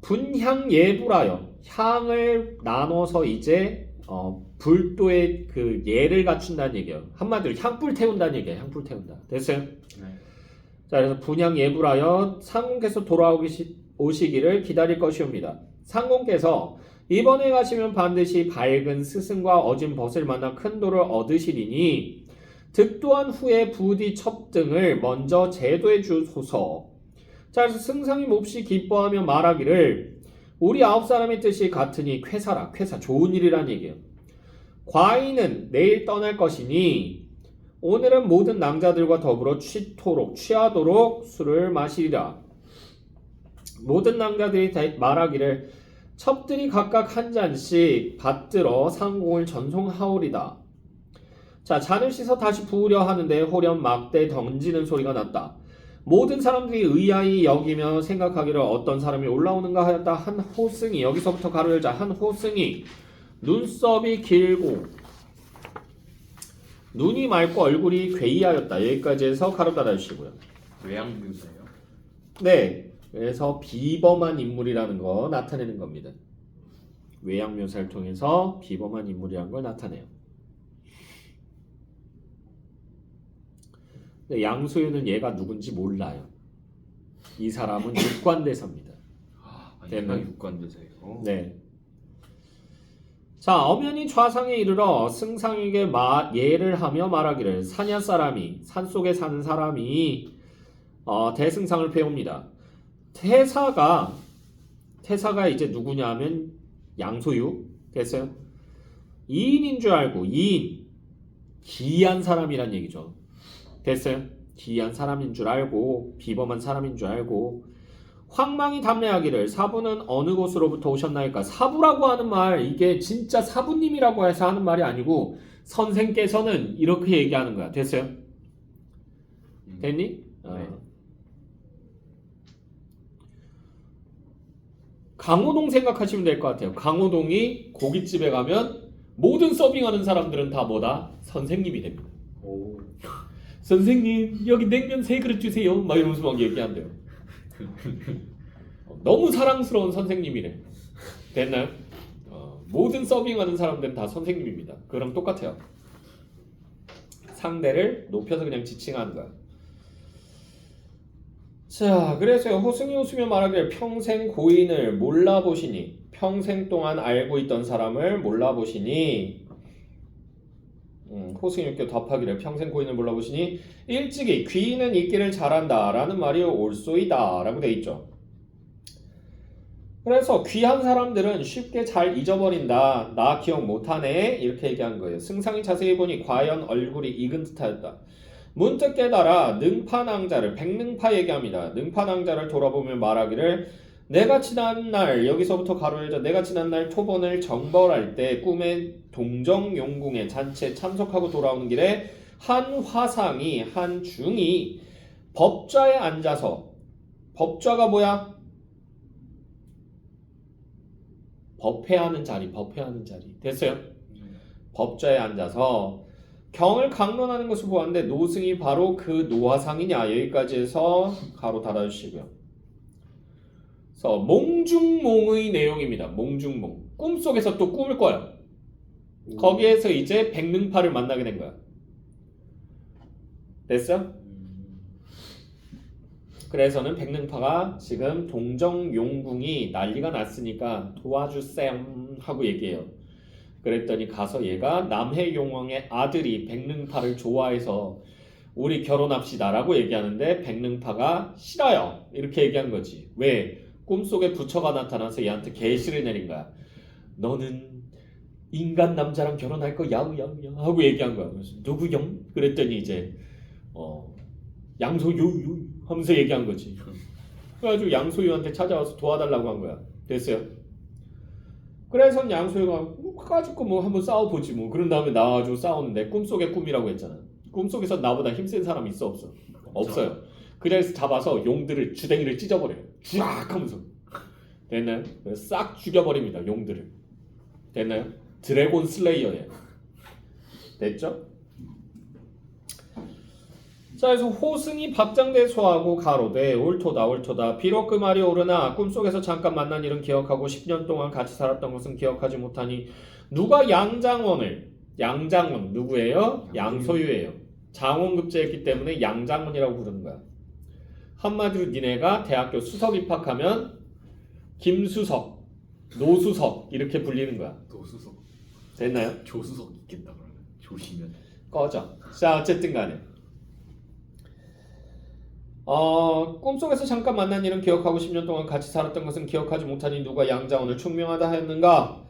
분향 예불하여 향을 나눠서 이제 불도의 그 예를 갖춘다는 얘기예요. 한마디로 향불 태운다는 얘기예요. 향불 태운다. 됐어요? 네. 자, 그래서 분향 예불하여 상공께서 돌아오시기를 기다릴 것이옵니다. 상공께서 이번에 가시면 반드시 밝은 스승과 어진 벗을 만나 큰 돌을 얻으시리니 득도한 후에 부디 첩등을 먼저 제도해 주소서. 자, 그래서 승상이 몹시 기뻐하며 말하기를 우리 9사람의 뜻이 같으니 쾌사라. 쾌사 좋은 일이란 얘기예요. 과인은 내일 떠날 것이니 오늘은 모든 낭자들과 더불어 취하도록 술을 마시리라. 모든 낭자들이 말하기를 첩들이 각각 한 잔씩 받들어 상공을 전송하오리다. 자, 잔을 씻어 다시 부으려 하는데 호련 막대 던지는 소리가 났다. 모든 사람들이 의아히 여기며 생각하기를 어떤 사람이 올라오는가 하였다. 한 호승이, 여기서부터 가로 열자. 한 호승이 눈썹이 길고 눈이 맑고 얼굴이 괴이하였다. 여기까지 해서 가로 닫아주시고요. 외양묘사예요. 네, 그래서 비범한 인물이라는 거 나타내는 겁니다. 외양 묘사를 통해서 비범한 인물이라는 걸 나타내요. 근데 양소유는 얘가 누군지 몰라요. 이 사람은 육관대사입니다. 얘가 육관대사예요. 네. 자, 엄연히 좌상에 이르러 승상에게 예를 하며 말하기를 사냐 사람이 산속에 사는 사람이 대승상을 배웁니다. 태사가 이제 누구냐 하면 양소유 됐어요. 2인인 줄 알고 2인 기이한 사람이란 얘기죠. 됐어요. 기이한 사람인 줄 알고 비범한 사람인 줄 알고 황망이 담례하기를 사부는 어느 곳으로부터 오셨나이까. 사부라고 하는 말 이게 진짜 사부님이라고 해서 하는 말이 아니고 선생께서는 이렇게 얘기하는 거야. 됐어요? 됐니? 네. 강호동 생각하시면 될 것 같아요. 강호동이 고깃집에 가면 모든 서빙하는 사람들은 다 뭐다? 선생님이 됩니다. 오. 선생님 여기 냉면 3그릇 주세요. 막 이러면서 막 얘기한대요. 너무 사랑스러운 선생님이래. 됐나요? 모든 서빙하는 사람들은 다 선생님입니다. 그랑 똑같아요. 상대를 높여서 그냥 지칭하는 거야. 자, 그래서 호승이 웃으며 말하기를 평생 고인을 몰라보시니, 평생 동안 알고 있던 사람을 몰라보시니, 호승이 웃겨 답하기를 평생 고인을 몰라보시니 일찍이 귀인은 잊기를 잘한다 라는 말이 옳소이다 라고 돼 있죠. 그래서 귀한 사람들은 쉽게 잘 잊어버린다. 나 기억 못하네 이렇게 얘기한 거예요. 승상이 자세히 보니 과연 얼굴이 익은 듯하였다. 문득 깨달아 능파낭자를 백능파 얘기합니다. 능파낭자를 돌아보며 말하기를 내가 지난날 여기서부터 가로 열자 내가 지난날 토본을 정벌할 때 꿈에 동정용궁의 잔치에 참석하고 돌아오는 길에 한 화상이 한 중이 법좌에 앉아서 법좌가 뭐야? 법회하는 자리 됐어요? 법좌에 앉아서 경을 강론하는 것을 보았는데 노승이 바로 그 노화상이냐 여기까지 해서 가로 닫아주시고요. 그래서 몽중몽의 내용입니다. 몽중몽 꿈속에서 또 꿈을 꿔요. 거기에서 이제 백능파를 만나게 된 거야. 됐어? 그래서는 백능파가 지금 동정용궁이 난리가 났으니까 도와주셈 하고 얘기해요. 그랬더니 가서 얘가 남해용왕의 아들이 백능파를 좋아해서 우리 결혼합시다 라고 얘기하는데 백능파가 싫어요 이렇게 얘기한 거지. 왜? 꿈속에 부처가 나타나서 얘한테 계시를 내린 거야. 너는 인간 남자랑 결혼할 거 야우야우야 하고 얘기한 거야. 그래서 누구요? 그랬더니 이제 양소유 하면서 얘기한 거지. 그래가지고 양소유한테 찾아와서 도와달라고 한 거야. 됐어요? 그래서 양소유가 가지고 뭐 한번 싸워보지 뭐. 그런 다음에 나와가지고 싸우는데 꿈속의 꿈이라고 했잖아. 꿈속에서 나보다 힘센 사람 있어 없어? 없어요. 그래서 잡아서 용들을 주댕이를 찢어버려요. 쫙 하면서. 됐나요? 싹 죽여버립니다. 용들을. 됐나요? 드래곤 슬레이어예요. 됐죠? 자, 그래서 호승이 박장대소하고 가로되 옳도다 비록 그 말이 옳으나 꿈속에서 잠깐 만난 일은 기억하고 10년 동안 같이 살았던 것은 기억하지 못하니 누가 양장원 누구예요? 양소유예요. 장원급제했기 때문에 양장원이라고 부르는 거야. 한마디로 니네가 대학교 수석 입학하면 김수석, 노수석 이렇게 불리는 거야. 노수석. 됐나요? 조수석 있겠다 그러면. 조시면. 꺼져. 자, 어쨌든 간에 꿈속에서 잠깐 만난 일은 기억하고 10년 동안 같이 살았던 것은 기억하지 못하니 누가 양장원을 충명하다 하였는가?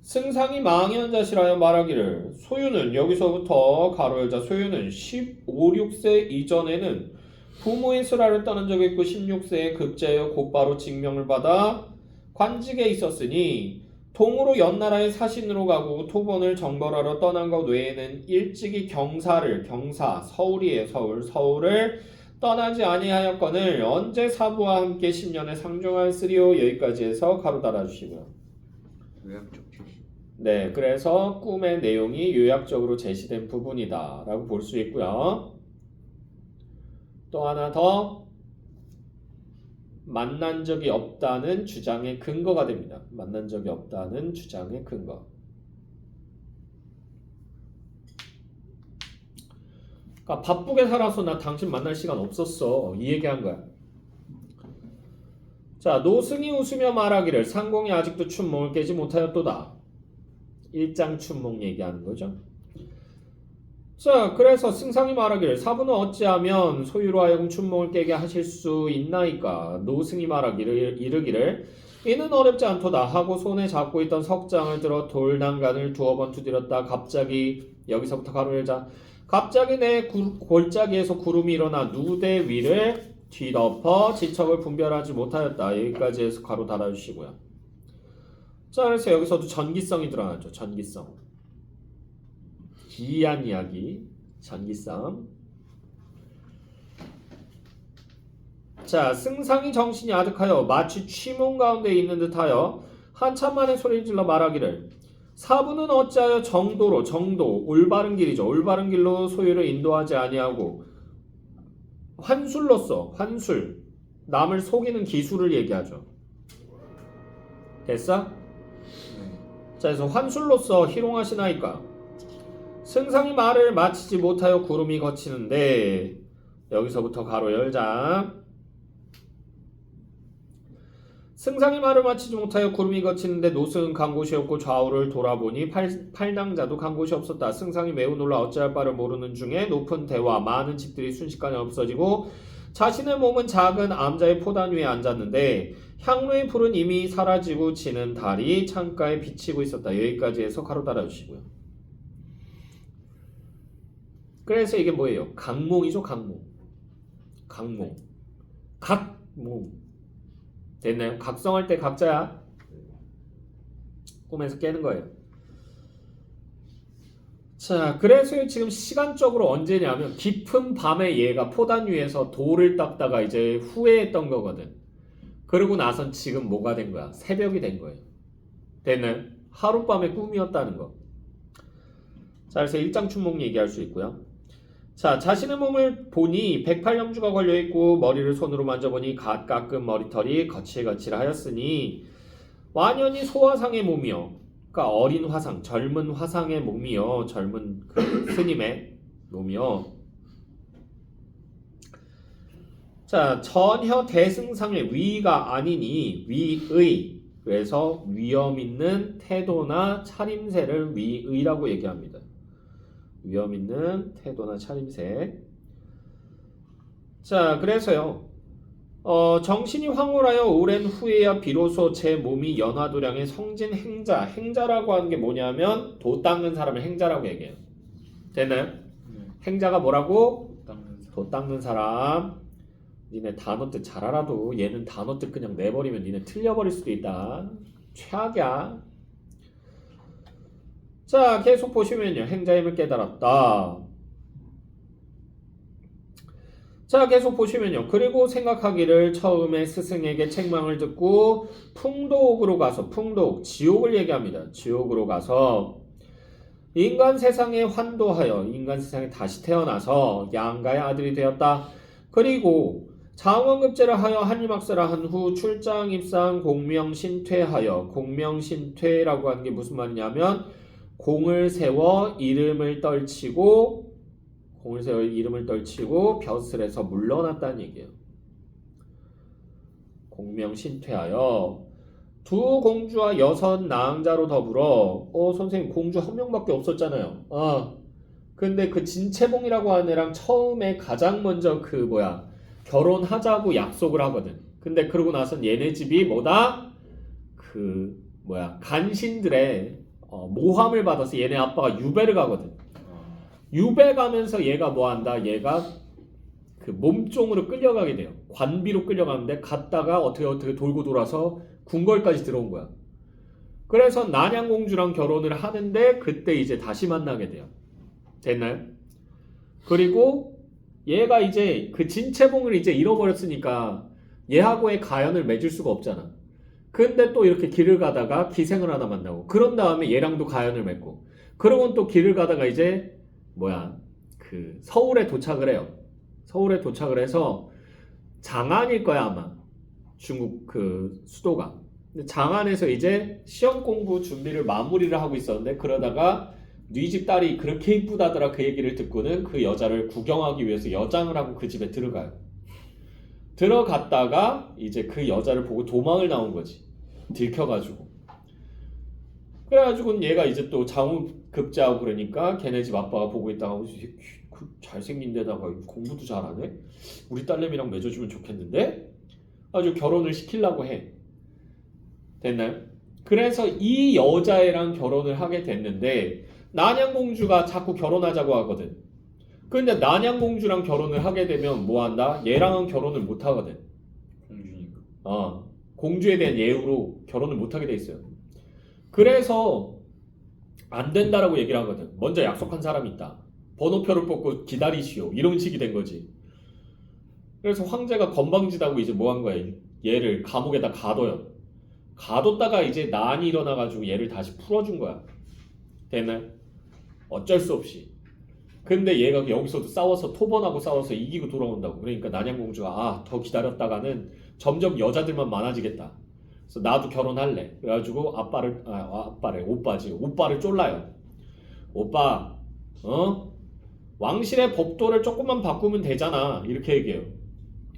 승상이 망연자실하여 말하기를 소유는 여기서부터 가로 열자 소유는 15, 16세 이전에는 부모의 수라를 떠난 적이 있고 16세에 급제하여 곧바로 징명을 받아 관직에 있었으니 동으로 연나라의 사신으로 가고 토본을 정벌하러 떠난 것 외에는 일찍이 경사 서울이에요. 서울을 떠나지 아니하였거늘 언제 사부와 함께 10년에 상종하였으리요. 여기까지 해서 가로 달아주시고요. 요약적 제시. 네, 그래서 꿈의 내용이 요약적으로 제시된 부분이다 라고 볼 수 있고요. 또 하나 더 만난 적이 없다는 주장의 근거가 됩니다. 만난 적이 없다는 주장의 근거. 그러니까 바쁘게 살아서 나 당신 만날 시간 없었어. 이 얘기한 거야. 자, 노승이 웃으며 말하기를 상공이 아직도 춘몽을 깨지 못하였도다. 일장 춘몽 얘기하는 거죠. 자, 그래서 승상이 말하기를 사부는 어찌하면 소유로 하여금 춘몽을 깨게 하실 수 있나이까. 노승이 말하기를 이르기를 이는 어렵지 않도다 하고 손에 잡고 있던 석장을 들어 돌난간을 두어 번 두드렸다. 갑자기 여기서부터 가로 열자 갑자기 내 골짜기에서 구름이 일어나 누대 위를 뒤덮어 지척을 분별하지 못하였다. 여기까지 해서 가로 닫아주시고요. 자, 그래서 여기서도 전기성이 드러나죠. 전기성. 기이한 이야기. 전기성. 자, 승상이 정신이 아득하여 마치 취몽 가운데 있는 듯하여 한참 만에 소리를 질러 말하기를 사부는 어찌하여 정도로 정도 올바른 길이죠. 올바른 길로 소유를 인도하지 아니하고 환술로서 환술 남을 속이는 기술을 얘기하죠. 됐어? 네. 자, 그래서 환술로서 희롱하시나이까. 승상이 말을 마치지 못하여 구름이 거치는데 여기서부터 가로 열자. 승상이 말을 마치지 못하여 구름이 거치는데 노승은 간 곳이 없고 좌우를 돌아보니 팔낭자도 간 곳이 없었다. 승상이 매우 놀라 어찌할 바를 모르는 중에 높은 대와 많은 집들이 순식간에 없어지고 자신의 몸은 작은 암자의 포단 위에 앉았는데 향로의 불은 이미 사라지고 지는 달이 창가에 비치고 있었다. 여기까지 해서 가로 달아주시고요. 그래서 이게 뭐예요? 각몽이죠. 각몽. 각몽. 됐나요? 각성할 때 각자야. 꿈에서 깨는 거예요. 자, 그래서 지금 시간적으로 언제냐면 깊은 밤에 얘가 포단 위에서 돌을 닦다가 이제 후회했던 거거든. 그러고 나선 지금 뭐가 된 거야? 새벽이 된 거예요. 됐나요? 하룻밤의 꿈이었다는 거. 자, 그래서 일장춘몽 얘기할 수 있고요. 자, 자신의 몸을 보니 108염주가 걸려있고 머리를 손으로 만져보니 갓 깎은 머리털이 거칠거칠하였으니 완연히 소화상의 몸이요. 그러니까 어린 화상, 젊은 화상의 몸이요. 젊은 그 스님의 몸이요. 자, 전혀 대승상의 위가 아니니 위의. 그래서 위험 있는 태도나 차림새를 위의라고 얘기합니다. 위험 있는 태도나 차림새. 자, 그래서요. 정신이 황홀하여 오랜 후에야 비로소 제 몸이 연화도량의 성진 행자. 행자라고 하는 게 뭐냐면 도 닦는 사람을 행자라고 얘기해요. 됐나요? 행자가 뭐라고? 도 닦는 사람. 니네 단어 뜻 잘 알아도 얘는 단어 뜻 그냥 내버리면 니네 틀려버릴 수도 있다. 최악이야. 자, 계속 보시면요. 행자의 힘을 깨달았다. 자, 계속 보시면요. 그리고 생각하기를 처음에 스승에게 책망을 듣고 풍도옥으로 가서 지옥을 얘기합니다. 지옥으로 가서 인간 세상에 환도하여 인간 세상에 다시 태어나서 양가의 아들이 되었다. 그리고 장원급제를 하여 한림학사를 한 후 출장 입상 공명신퇴하여 공명신퇴라고 하는 게 무슨 말이냐면 공을 세워 이름을 떨치고 벼슬에서 물러났다는 얘기예요. 공명신퇴하여 두 공주와 6 나항자로 더불어 선생님 공주 한 명밖에 없었잖아요. 근데 그 진채봉이라고 하는 애랑 처음에 가장 먼저 결혼하자고 약속을 하거든. 근데 그러고 나선 얘네 집이 간신들의 모함을 받아서 얘네 아빠가 유배를 가거든. 유배 가면서 얘가 얘가 그 몸종으로 끌려가게 돼요. 관비로 끌려가는데 갔다가 어떻게 돌고 돌아서 궁궐까지 들어온 거야. 그래서 난양공주랑 결혼을 하는데 그때 이제 다시 만나게 돼요. 됐나요? 그리고 얘가 이제 그 진채봉을 이제 잃어버렸으니까 얘하고의 가연을 맺을 수가 없잖아. 근데 또 이렇게 길을 가다가 기생을 하나 만나고 그런 다음에 얘랑도 가연을 맺고 그러고는 또 길을 가다가 이제 서울에 도착을 해요. 서울에 도착을 해서 장안일 거야 아마. 중국 그 수도가. 근데 장안에서 이제 시험 공부 준비를 마무리를 하고 있었는데 그러다가 네 집 딸이 그렇게 이쁘다더라 그 얘기를 듣고는 그 여자를 구경하기 위해서 여장을 하고 그 집에 들어가요. 들어갔다가 이제 그 여자를 보고 도망을 나온 거지. 들켜가지고. 그래가지고 얘가 이제 또 장우급제하고 그러니까 걔네 집 아빠가 보고 있다가 잘생긴 데다가 공부도 잘하네? 우리 딸내미랑 맺어주면 좋겠는데? 아주 결혼을 시키려고 해. 됐나요? 그래서 이 여자애랑 결혼을 하게 됐는데 난양공주가 자꾸 결혼하자고 하거든. 근데 난양공주랑 결혼을 하게 되면 뭐 한다? 얘랑은 결혼을 못 하거든. 공주니까. 공주에 대한 예우로 결혼을 못 하게 돼 있어요. 그래서 안 된다라고 얘기를 하거든. 먼저 약속한 사람이 있다. 번호표를 뽑고 기다리시오. 이런 식이 된 거지. 그래서 황제가 건방지다고 이제 뭐 한 거야? 얘를 감옥에다 가둬요. 가뒀다가 이제 난이 일어나가지고 얘를 다시 풀어준 거야. 됐나요? 어쩔 수 없이. 근데 얘가 여기서도 싸워서 토번하고 싸워서 이기고 돌아온다고. 그러니까 난양공주가 더 기다렸다가는 점점 여자들만 많아지겠다. 그래서 나도 결혼할래. 그래가지고 오빠를 쫄라요. 오빠, 왕실의 법도를 조금만 바꾸면 되잖아. 이렇게 얘기해요.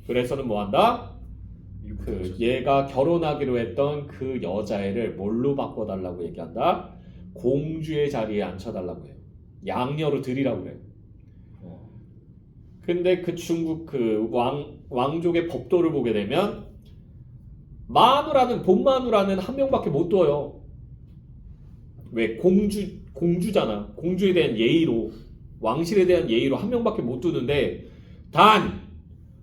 그래서는 뭐 한다? 얘가 결혼하기로 했던 그 여자애를 뭘로 바꿔달라고 얘기한다? 공주의 자리에 앉혀달라고 해요. 양녀로 드리라고 그래요. 근데 그 중국 그 왕족의 법도를 보게 되면 본마누라는 한 명밖에 못 둬요. 왜? 공주잖아. 공주에 대한 예의로, 왕실에 대한 예의로 한 명밖에 못 두는데, 단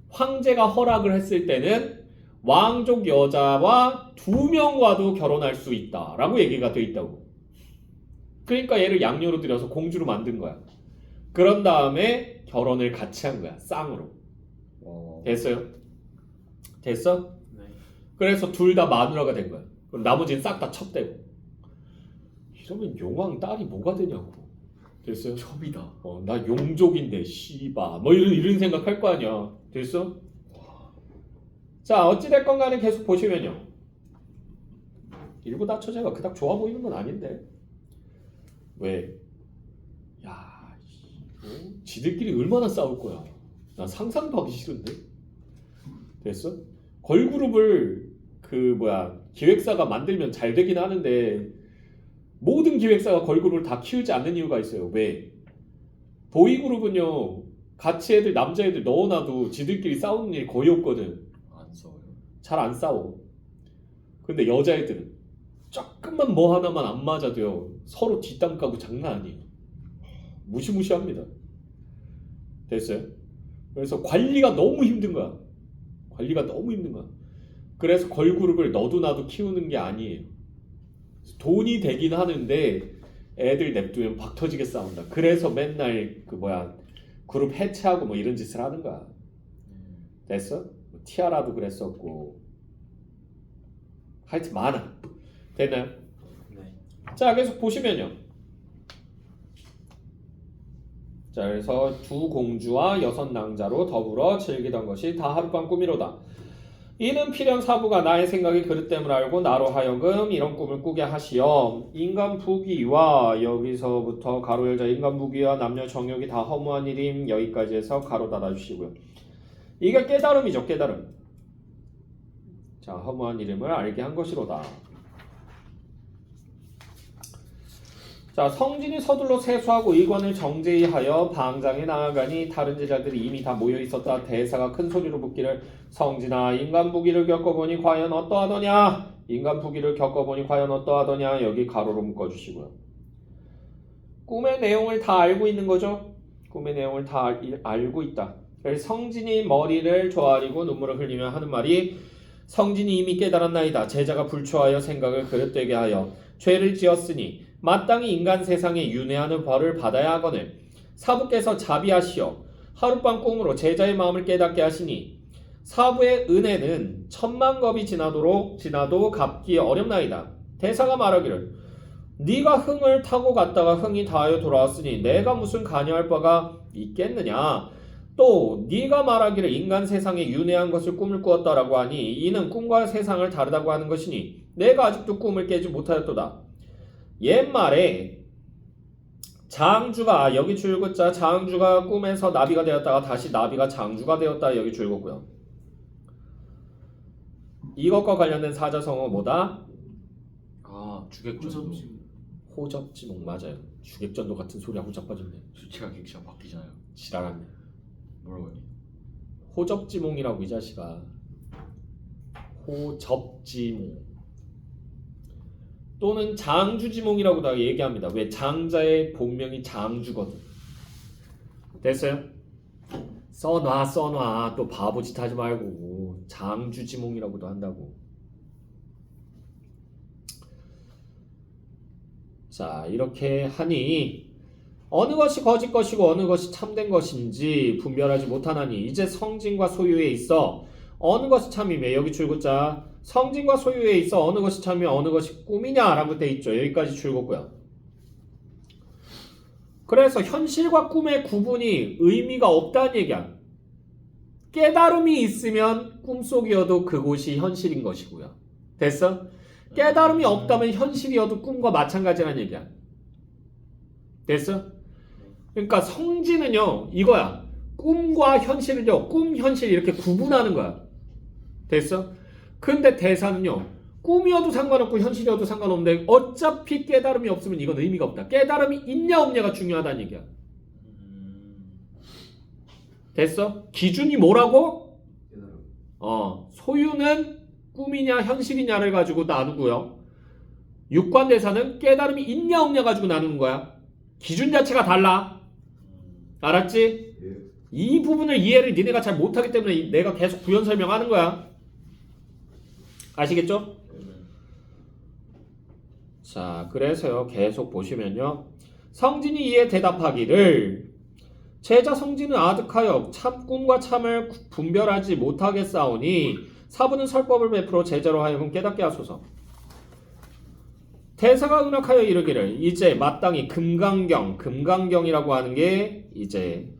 황제가 허락을 했을 때는 왕족 여자와 2명과도 결혼할 수 있다라고 얘기가 돼 있다고. 그러니까 얘를 양녀로 들여서 공주로 만든 거야. 그런 다음에 결혼을 같이 한 거야. 쌍으로. 됐어요? 됐어? 네. 그래서 둘 다 마누라가 된 거야. 그럼 나머지는 싹 다 첩되고. 이러면 용왕 딸이 뭐가 되냐고. 됐어요? 첩이다. 나 용족인데 씨바 뭐 이런 생각할 거 아니야. 됐어? 자, 어찌됐건 간에 계속 보시면요. 일부 다처제가 그닥 좋아 보이는 건 아닌데. 왜? 야, 지들끼리 얼마나 싸울 거야. 나 상상도 하기 싫은데. 됐어? 걸그룹을 기획사가 만들면 잘 되긴 하는데 모든 기획사가 걸그룹을 다 키우지 않는 이유가 있어요. 왜? 보이그룹은요, 같이 남자애들 넣어놔도 지들끼리 싸우는 일이 거의 없거든. 안 싸워요. 잘 안 싸워. 근데 여자애들은 조금만 뭐 하나만 안 맞아도요, 서로 뒷담 까고 장난 아니에요. 무시무시합니다. 됐어요? 그래서 관리가 너무 힘든 거야. 그래서 걸그룹을 너도 나도 키우는 게 아니에요. 돈이 되긴 하는데 애들 냅두면 박 터지게 싸운다. 그래서 맨날 그룹 해체하고 뭐 이런 짓을 하는 거야. 됐어? 티아라도 그랬었고. 하여튼 많아. 됐나요? 네. 자, 계속 보시면요. 자, 그래서 2 공주와 6 낭자로 더불어 즐기던 것이 다 하룻밤 꿈이로다. 이는 필연 사부가 나의 생각이 그릇됨을 알고 나로 하여금 이런 꿈을 꾸게 하시어 인간 부귀와 여기서부터 가로 열자 인간 부귀와 남녀 정욕이 다 허무한 일임 여기까지 해서 가로 닫아주시고요. 이게 깨달음이죠. 깨달음. 자, 허무한 이름을 알게 한 것이로다. 자, 성진이 서둘러 세수하고 의관을 정제히 하여 방장에 나아가니 다른 제자들이 이미 다 모여 있었다. 대사가 큰 소리로 묻기를 성진아, 인간 부귀를 겪어보니 과연 어떠하더냐? 인간 부귀를 겪어보니 과연 어떠하더냐? 여기 가로로 묶어주시고요. 꿈의 내용을 다 알고 있는 거죠. 꿈의 내용을 다 알고 있다. 그래서 성진이 머리를 조아리고 눈물을 흘리며 하는 말이 성진이 이미 깨달았나이다. 제자가 불초하여 생각을 그릇되게 하여 죄를 지었으니 마땅히 인간 세상에 윤회하는 벌을 받아야 하거늘 사부께서 자비하시어 하룻밤 꿈으로 제자의 마음을 깨닫게 하시니 사부의 은혜는 1000만겁이 지나도 갚기 어렵나이다. 대사가 말하기를 네가 흥을 타고 갔다가 흥이 다하여 돌아왔으니 내가 무슨 관여할 바가 있겠느냐. 또 네가 말하기를 인간 세상에 윤회한 것을 꿈을 꾸었다라고 하니 이는 꿈과 세상을 다르다고 하는 것이니 내가 아직도 꿈을 깨지 못하였도다. 옛말에 장주가 여기 줄긋자 장주가 꿈에서 나비가 되었다가 다시 나비가 장주가 되었다 여기 줄긋고요. 이것과 관련된 사자성어 뭐다? 주객전도. 호접지몽 맞아요. 주객전도 같은 소리하고 자빠졌네. 주체가 객체가 바뀌잖아요. 지랄하네. 뭐라고 하니? 호접지몽이라고 이 자식아. 호접지몽 또는 장주지몽이라고 다 얘기합니다. 왜? 장자의 본명이 장주거든. 됐어요? 써놔 또 바보짓 하지 말고 장주지몽이라고도 한다고. 자, 이렇게 하니 어느 것이 거짓 것이고 어느 것이 참된 것인지 분별하지 못하나니 이제 성진과 소유에 있어 어느 것이 참이며 여기 줄긋자 성진과 소유에 있어 어느 것이 참이며 어느 것이 꿈이냐라고 돼 있죠. 여기까지 줄긋고요. 그래서 현실과 꿈의 구분이 의미가 없다는 얘기야. 깨달음이 있으면 꿈속이어도 그곳이 현실인 것이고요. 됐어? 깨달음이 없다면 현실이어도 꿈과 마찬가지라는 얘기야. 됐어? 그러니까 성지는요 이거야. 꿈과 현실은요 꿈, 현실 이렇게 구분하는 거야. 됐어? 근데 대사는요 꿈이어도 상관없고 현실이어도 상관없는데 어차피 깨달음이 없으면 이건 의미가 없다. 깨달음이 있냐 없냐가 중요하다는 얘기야. 됐어? 기준이 뭐라고? 깨달음. 소유는 꿈이냐 현실이냐를 가지고 나누고요. 육관대사는 깨달음이 있냐 없냐 가지고 나누는 거야. 기준 자체가 달라. 알았지? 예. 이 부분을 이해를 니네가 잘 못하기 때문에 내가 계속 부연 설명하는 거야. 아시겠죠? 자, 그래서요 계속 보시면요. 성진이 이에 대답하기를 제자 성진은 아득하여 참 꿈과 참을 분별하지 못하겠사오니 사부는 설법을 베풀어 제자로 하여금 깨닫게 하소서. 대사가 응낙하여 이르기를 이제 마땅히 금강경이라고 하는 게 이제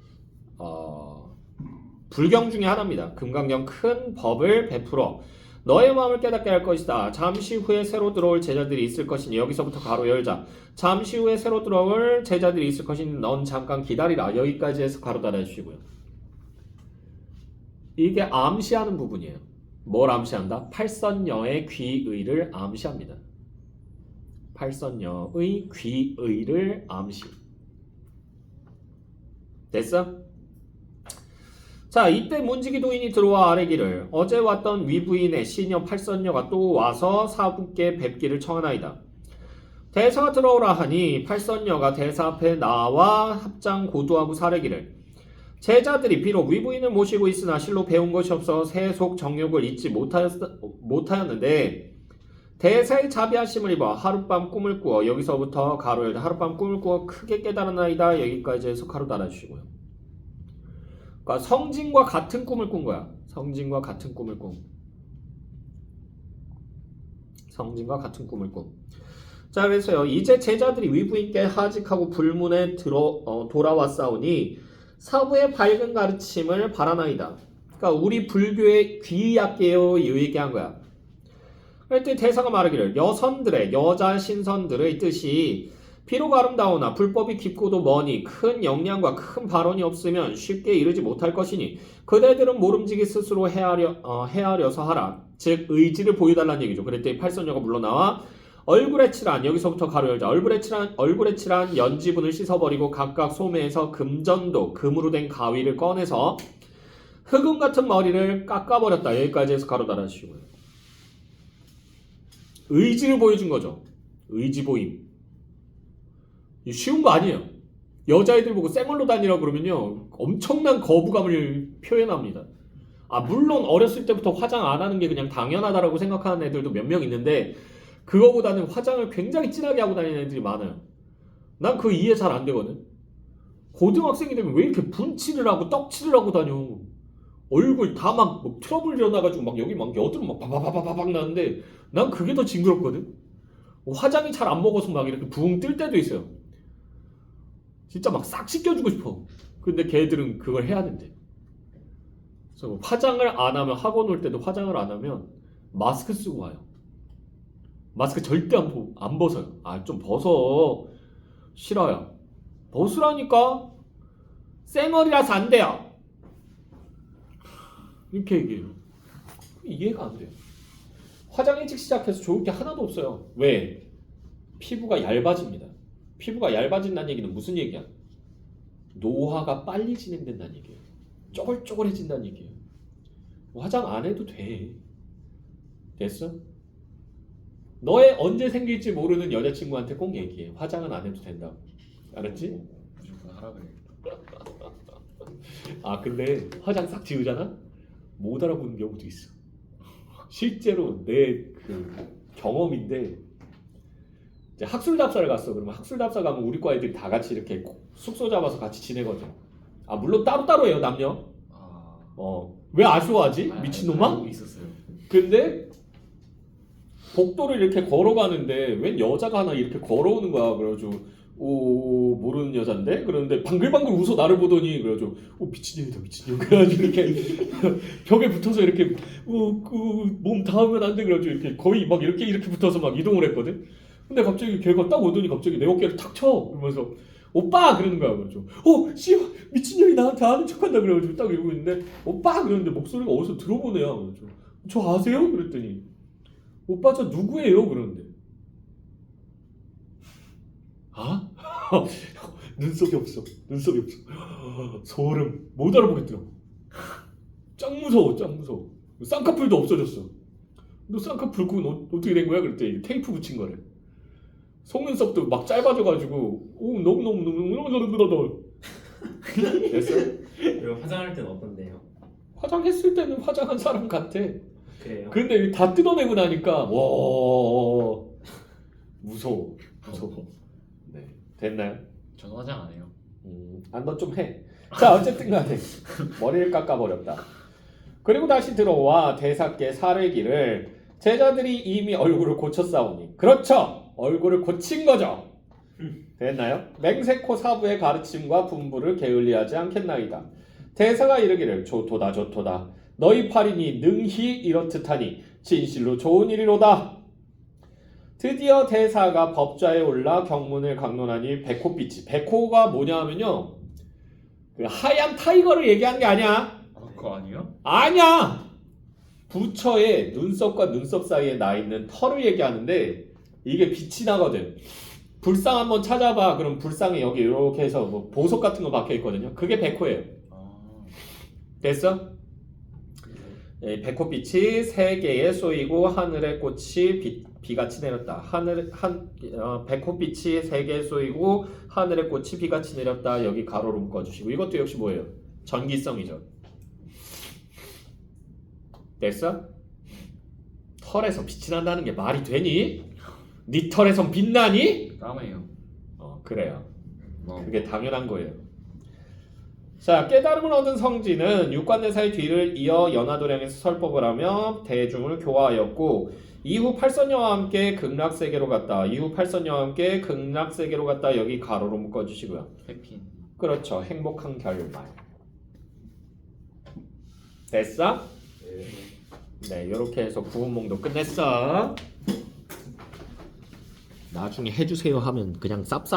불경 중에 하나입니다. 금강경 큰 법을 베풀어 너의 마음을 깨닫게 할 것이다. 잠시 후에 새로 들어올 제자들이 있을 것이니 여기서부터 가로 열자. 잠시 후에 새로 들어올 제자들이 있을 것이니 넌 잠깐 기다리라. 여기까지 해서 가로 닫아주시고요. 이게 암시하는 부분이에요. 뭘 암시한다? 팔선녀의 귀의를 암시합니다. 팔선녀의 귀의를 암시. 됐어? 자, 이때 문지기 도인이 들어와 아뢰기를 어제 왔던 위부인의 시녀 팔선녀가 또 와서 사부께 뵙기를 청하나이다. 대사가 들어오라 하니 팔선녀가 대사 앞에 나와 합장 고두하고 사례기를 제자들이 비록 위부인을 모시고 있으나 실로 배운 것이 없어 세속 정욕을 잊지 못하였는데 대사의 자비하심을 입어 하룻밤 꿈을 꾸어 여기서부터 가로 열다 하룻밤 꿈을 꾸어 크게 깨달았나이다. 여기까지 해서 가로 달아주시고요. 그러니까 성진과 같은 꿈을 꾼 거야. 성진과 같은 꿈을 꾼. 성진과 같은 꿈을 꾼. 자, 그래서요. 이제 제자들이 위부인께 하직하고 불문에 돌아왔사오니 사부의 밝은 가르침을 바라나이다. 그러니까 우리 불교의 귀의학계요 이 얘기한 거야. 그랬더니 대사가 말하기를 여선들의 여자 신선들의 뜻이 비록 아름다우나 불법이 깊고도 머니 큰 역량과 큰 발언이 없으면 쉽게 이르지 못할 것이니 그대들은 모름지기 스스로 헤아려서 하라. 즉 의지를 보여달라는 얘기죠. 그랬더니 팔선녀가 물러나와 얼굴에 칠한 여기서부터 가로 열자 얼굴에 칠한 연지분을 씻어버리고 각각 소매에서 금전도 금으로 된 가위를 꺼내서 흑음 같은 머리를 깎아버렸다. 여기까지 해서 가로 달아주시고요. 의지를 보여준 거죠. 의지 보임. 쉬운 거 아니에요. 여자애들 보고 쌩얼로 다니라고 그러면요 엄청난 거부감을 표현합니다. 물론 어렸을 때부터 화장 안 하는 게 그냥 당연하다라고 생각하는 애들도 몇 명 있는데 그거보다는 화장을 굉장히 진하게 하고 다니는 애들이 많아요. 난 그거 이해 잘 안 되거든. 고등학생이 되면 왜 이렇게 분칠을 하고 떡칠을 하고 다녀. 얼굴 다 막 트러블 일어나가지고 막 여기 막 여드름 막 바바바바박 나는데 난 그게 더 징그럽거든. 화장이 잘 안 먹어서 막 이렇게 붕 뜰 때도 있어요. 진짜 막 싹 씻겨주고 싶어. 근데 걔들은 그걸 해야 된대. 그래서 화장을 안 하면 학원 올 때도 화장을 안 하면 마스크 쓰고 와요. 마스크 절대 안 벗어요. 좀 벗어. 싫어요. 벗으라니까. 쌩얼이라서 안 돼요. 이렇게 얘기해요. 이해가 안 돼요. 화장 일찍 시작해서 좋을 게 하나도 없어요. 왜? 피부가 얇아집니다. 피부가 얇아진다는 얘기는 무슨 얘기야? 노화가 빨리 진행된다는 얘기예요. 쪼글쪼글해진다는 얘기예요. 화장 안 해도 돼. 됐어? 너의 언제 생길지 모르는 여자친구한테 꼭 얘기해. 화장은 안 해도 된다고. 알았지? 무조건 하라 그래. 근데 화장 싹 지우잖아? 못 알아보는 경우도 있어. 실제로 내 경험인데 이제 학술답사를 갔어. 그러면 학술답사 가면 우리 과 애들이 다 같이 이렇게 숙소 잡아서 같이 지내거든. 물론 따로따로 해요, 남녀. 왜 아쉬워하지? 미친놈아? 알고 있었어요. 근데 복도를 이렇게 걸어가는데 웬 여자가 하나 이렇게 걸어오는 거야. 그래가지고 오 모르는 여잔데 그런데 방글방글 웃어 나를 보더니 그래가지고 미친년이다 미친년 그래가지고 이렇게 벽에 붙어서 이렇게 몸 닿으면 안 돼 그래가지고 이렇게 거의 막 이렇게 붙어서 막 이동을 했거든. 근데 갑자기 걔가 딱 오더니 갑자기 내 어깨를 탁 쳐. 그러면서 오빠 그러는 거야. 그래가지고 씨 미친년이 나한테 아는 척한다 그래가지고 딱 이러고 있는데 오빠 그러는데 목소리가 어디서 들어본 애야. 그래가지고 저 아세요? 그랬더니 오빠 저 누구예요? 그러는데 아? 눈썹이 없어. 소름. 못 알아보겠더라고. 짱 무서워. 쌍꺼풀도 없어졌어. 너 쌍꺼풀 그건 어떻게 된 거야? 그랬더니 테이프 붙인 거래. 속눈썹도 막 짧아져가지고 너무 됐어? 그리고 화장할 때는 어떤데요? 화장했을 때는 화장한 사람 같아. 그래요? 근데 다 뜯어내고 나니까 와 무서워. 네 됐나요? 저는 화장 안 해요. 너 좀 해. 자 어쨌든 간에 머리를 깎아버렸다. 그리고 다시 들어와 대사께 사례기를 제자들이 이미 얼굴을 고쳤사오니 그렇죠. 얼굴을 고친 거죠. 됐나요? 맹세코 사부의 가르침과 분부를 게을리하지 않겠나이다. 대사가 이르기를 좋도다 너희 팔이니 능히 이렇듯하니 진실로 좋은 일이로다. 드디어 대사가 법좌에 올라 경문을 강론하니 백호빛이 백호가 뭐냐 하면요 그 하얀 타이거를 얘기하는 게 아니야. 그거 아니에요? 아니야. 부처의 눈썹과 눈썹 사이에 나 있는 털을 얘기하는데 이게 빛이 나거든. 불상 한번 찾아봐. 그럼 불상에 여기 이렇게 해서 뭐 보석 같은 거 박혀 있거든요. 그게 백호예요. 됐어? 백호빛이 세 개에 쏘이고 하늘의 꽃이 비같이 내렸다. 백호빛이 세 개에 쏘이고 하늘의 꽃이 비같이 내렸다. 여기 가로로 묶어주시고 이것도 역시 뭐예요? 전기성이죠. 됐어? 털에서 빛이 난다는 게 말이 되니? 네 털에선 빛나니? 까매요. 그래요. 그게 당연한 거예요. 자, 깨달음을 얻은 성진은 육관대사의 뒤를 이어 연화도량에서 설법을 하며 대중을 교화하였고 이후 팔선녀와 함께 극락세계로 갔다. 여기 가로로 묶어주시고요. 해피. 그렇죠. 행복한 결말. 됐어? 네, 이렇게 해서 구운몽도 끝냈어. 나중에 해주세요 하면 그냥 쌉싸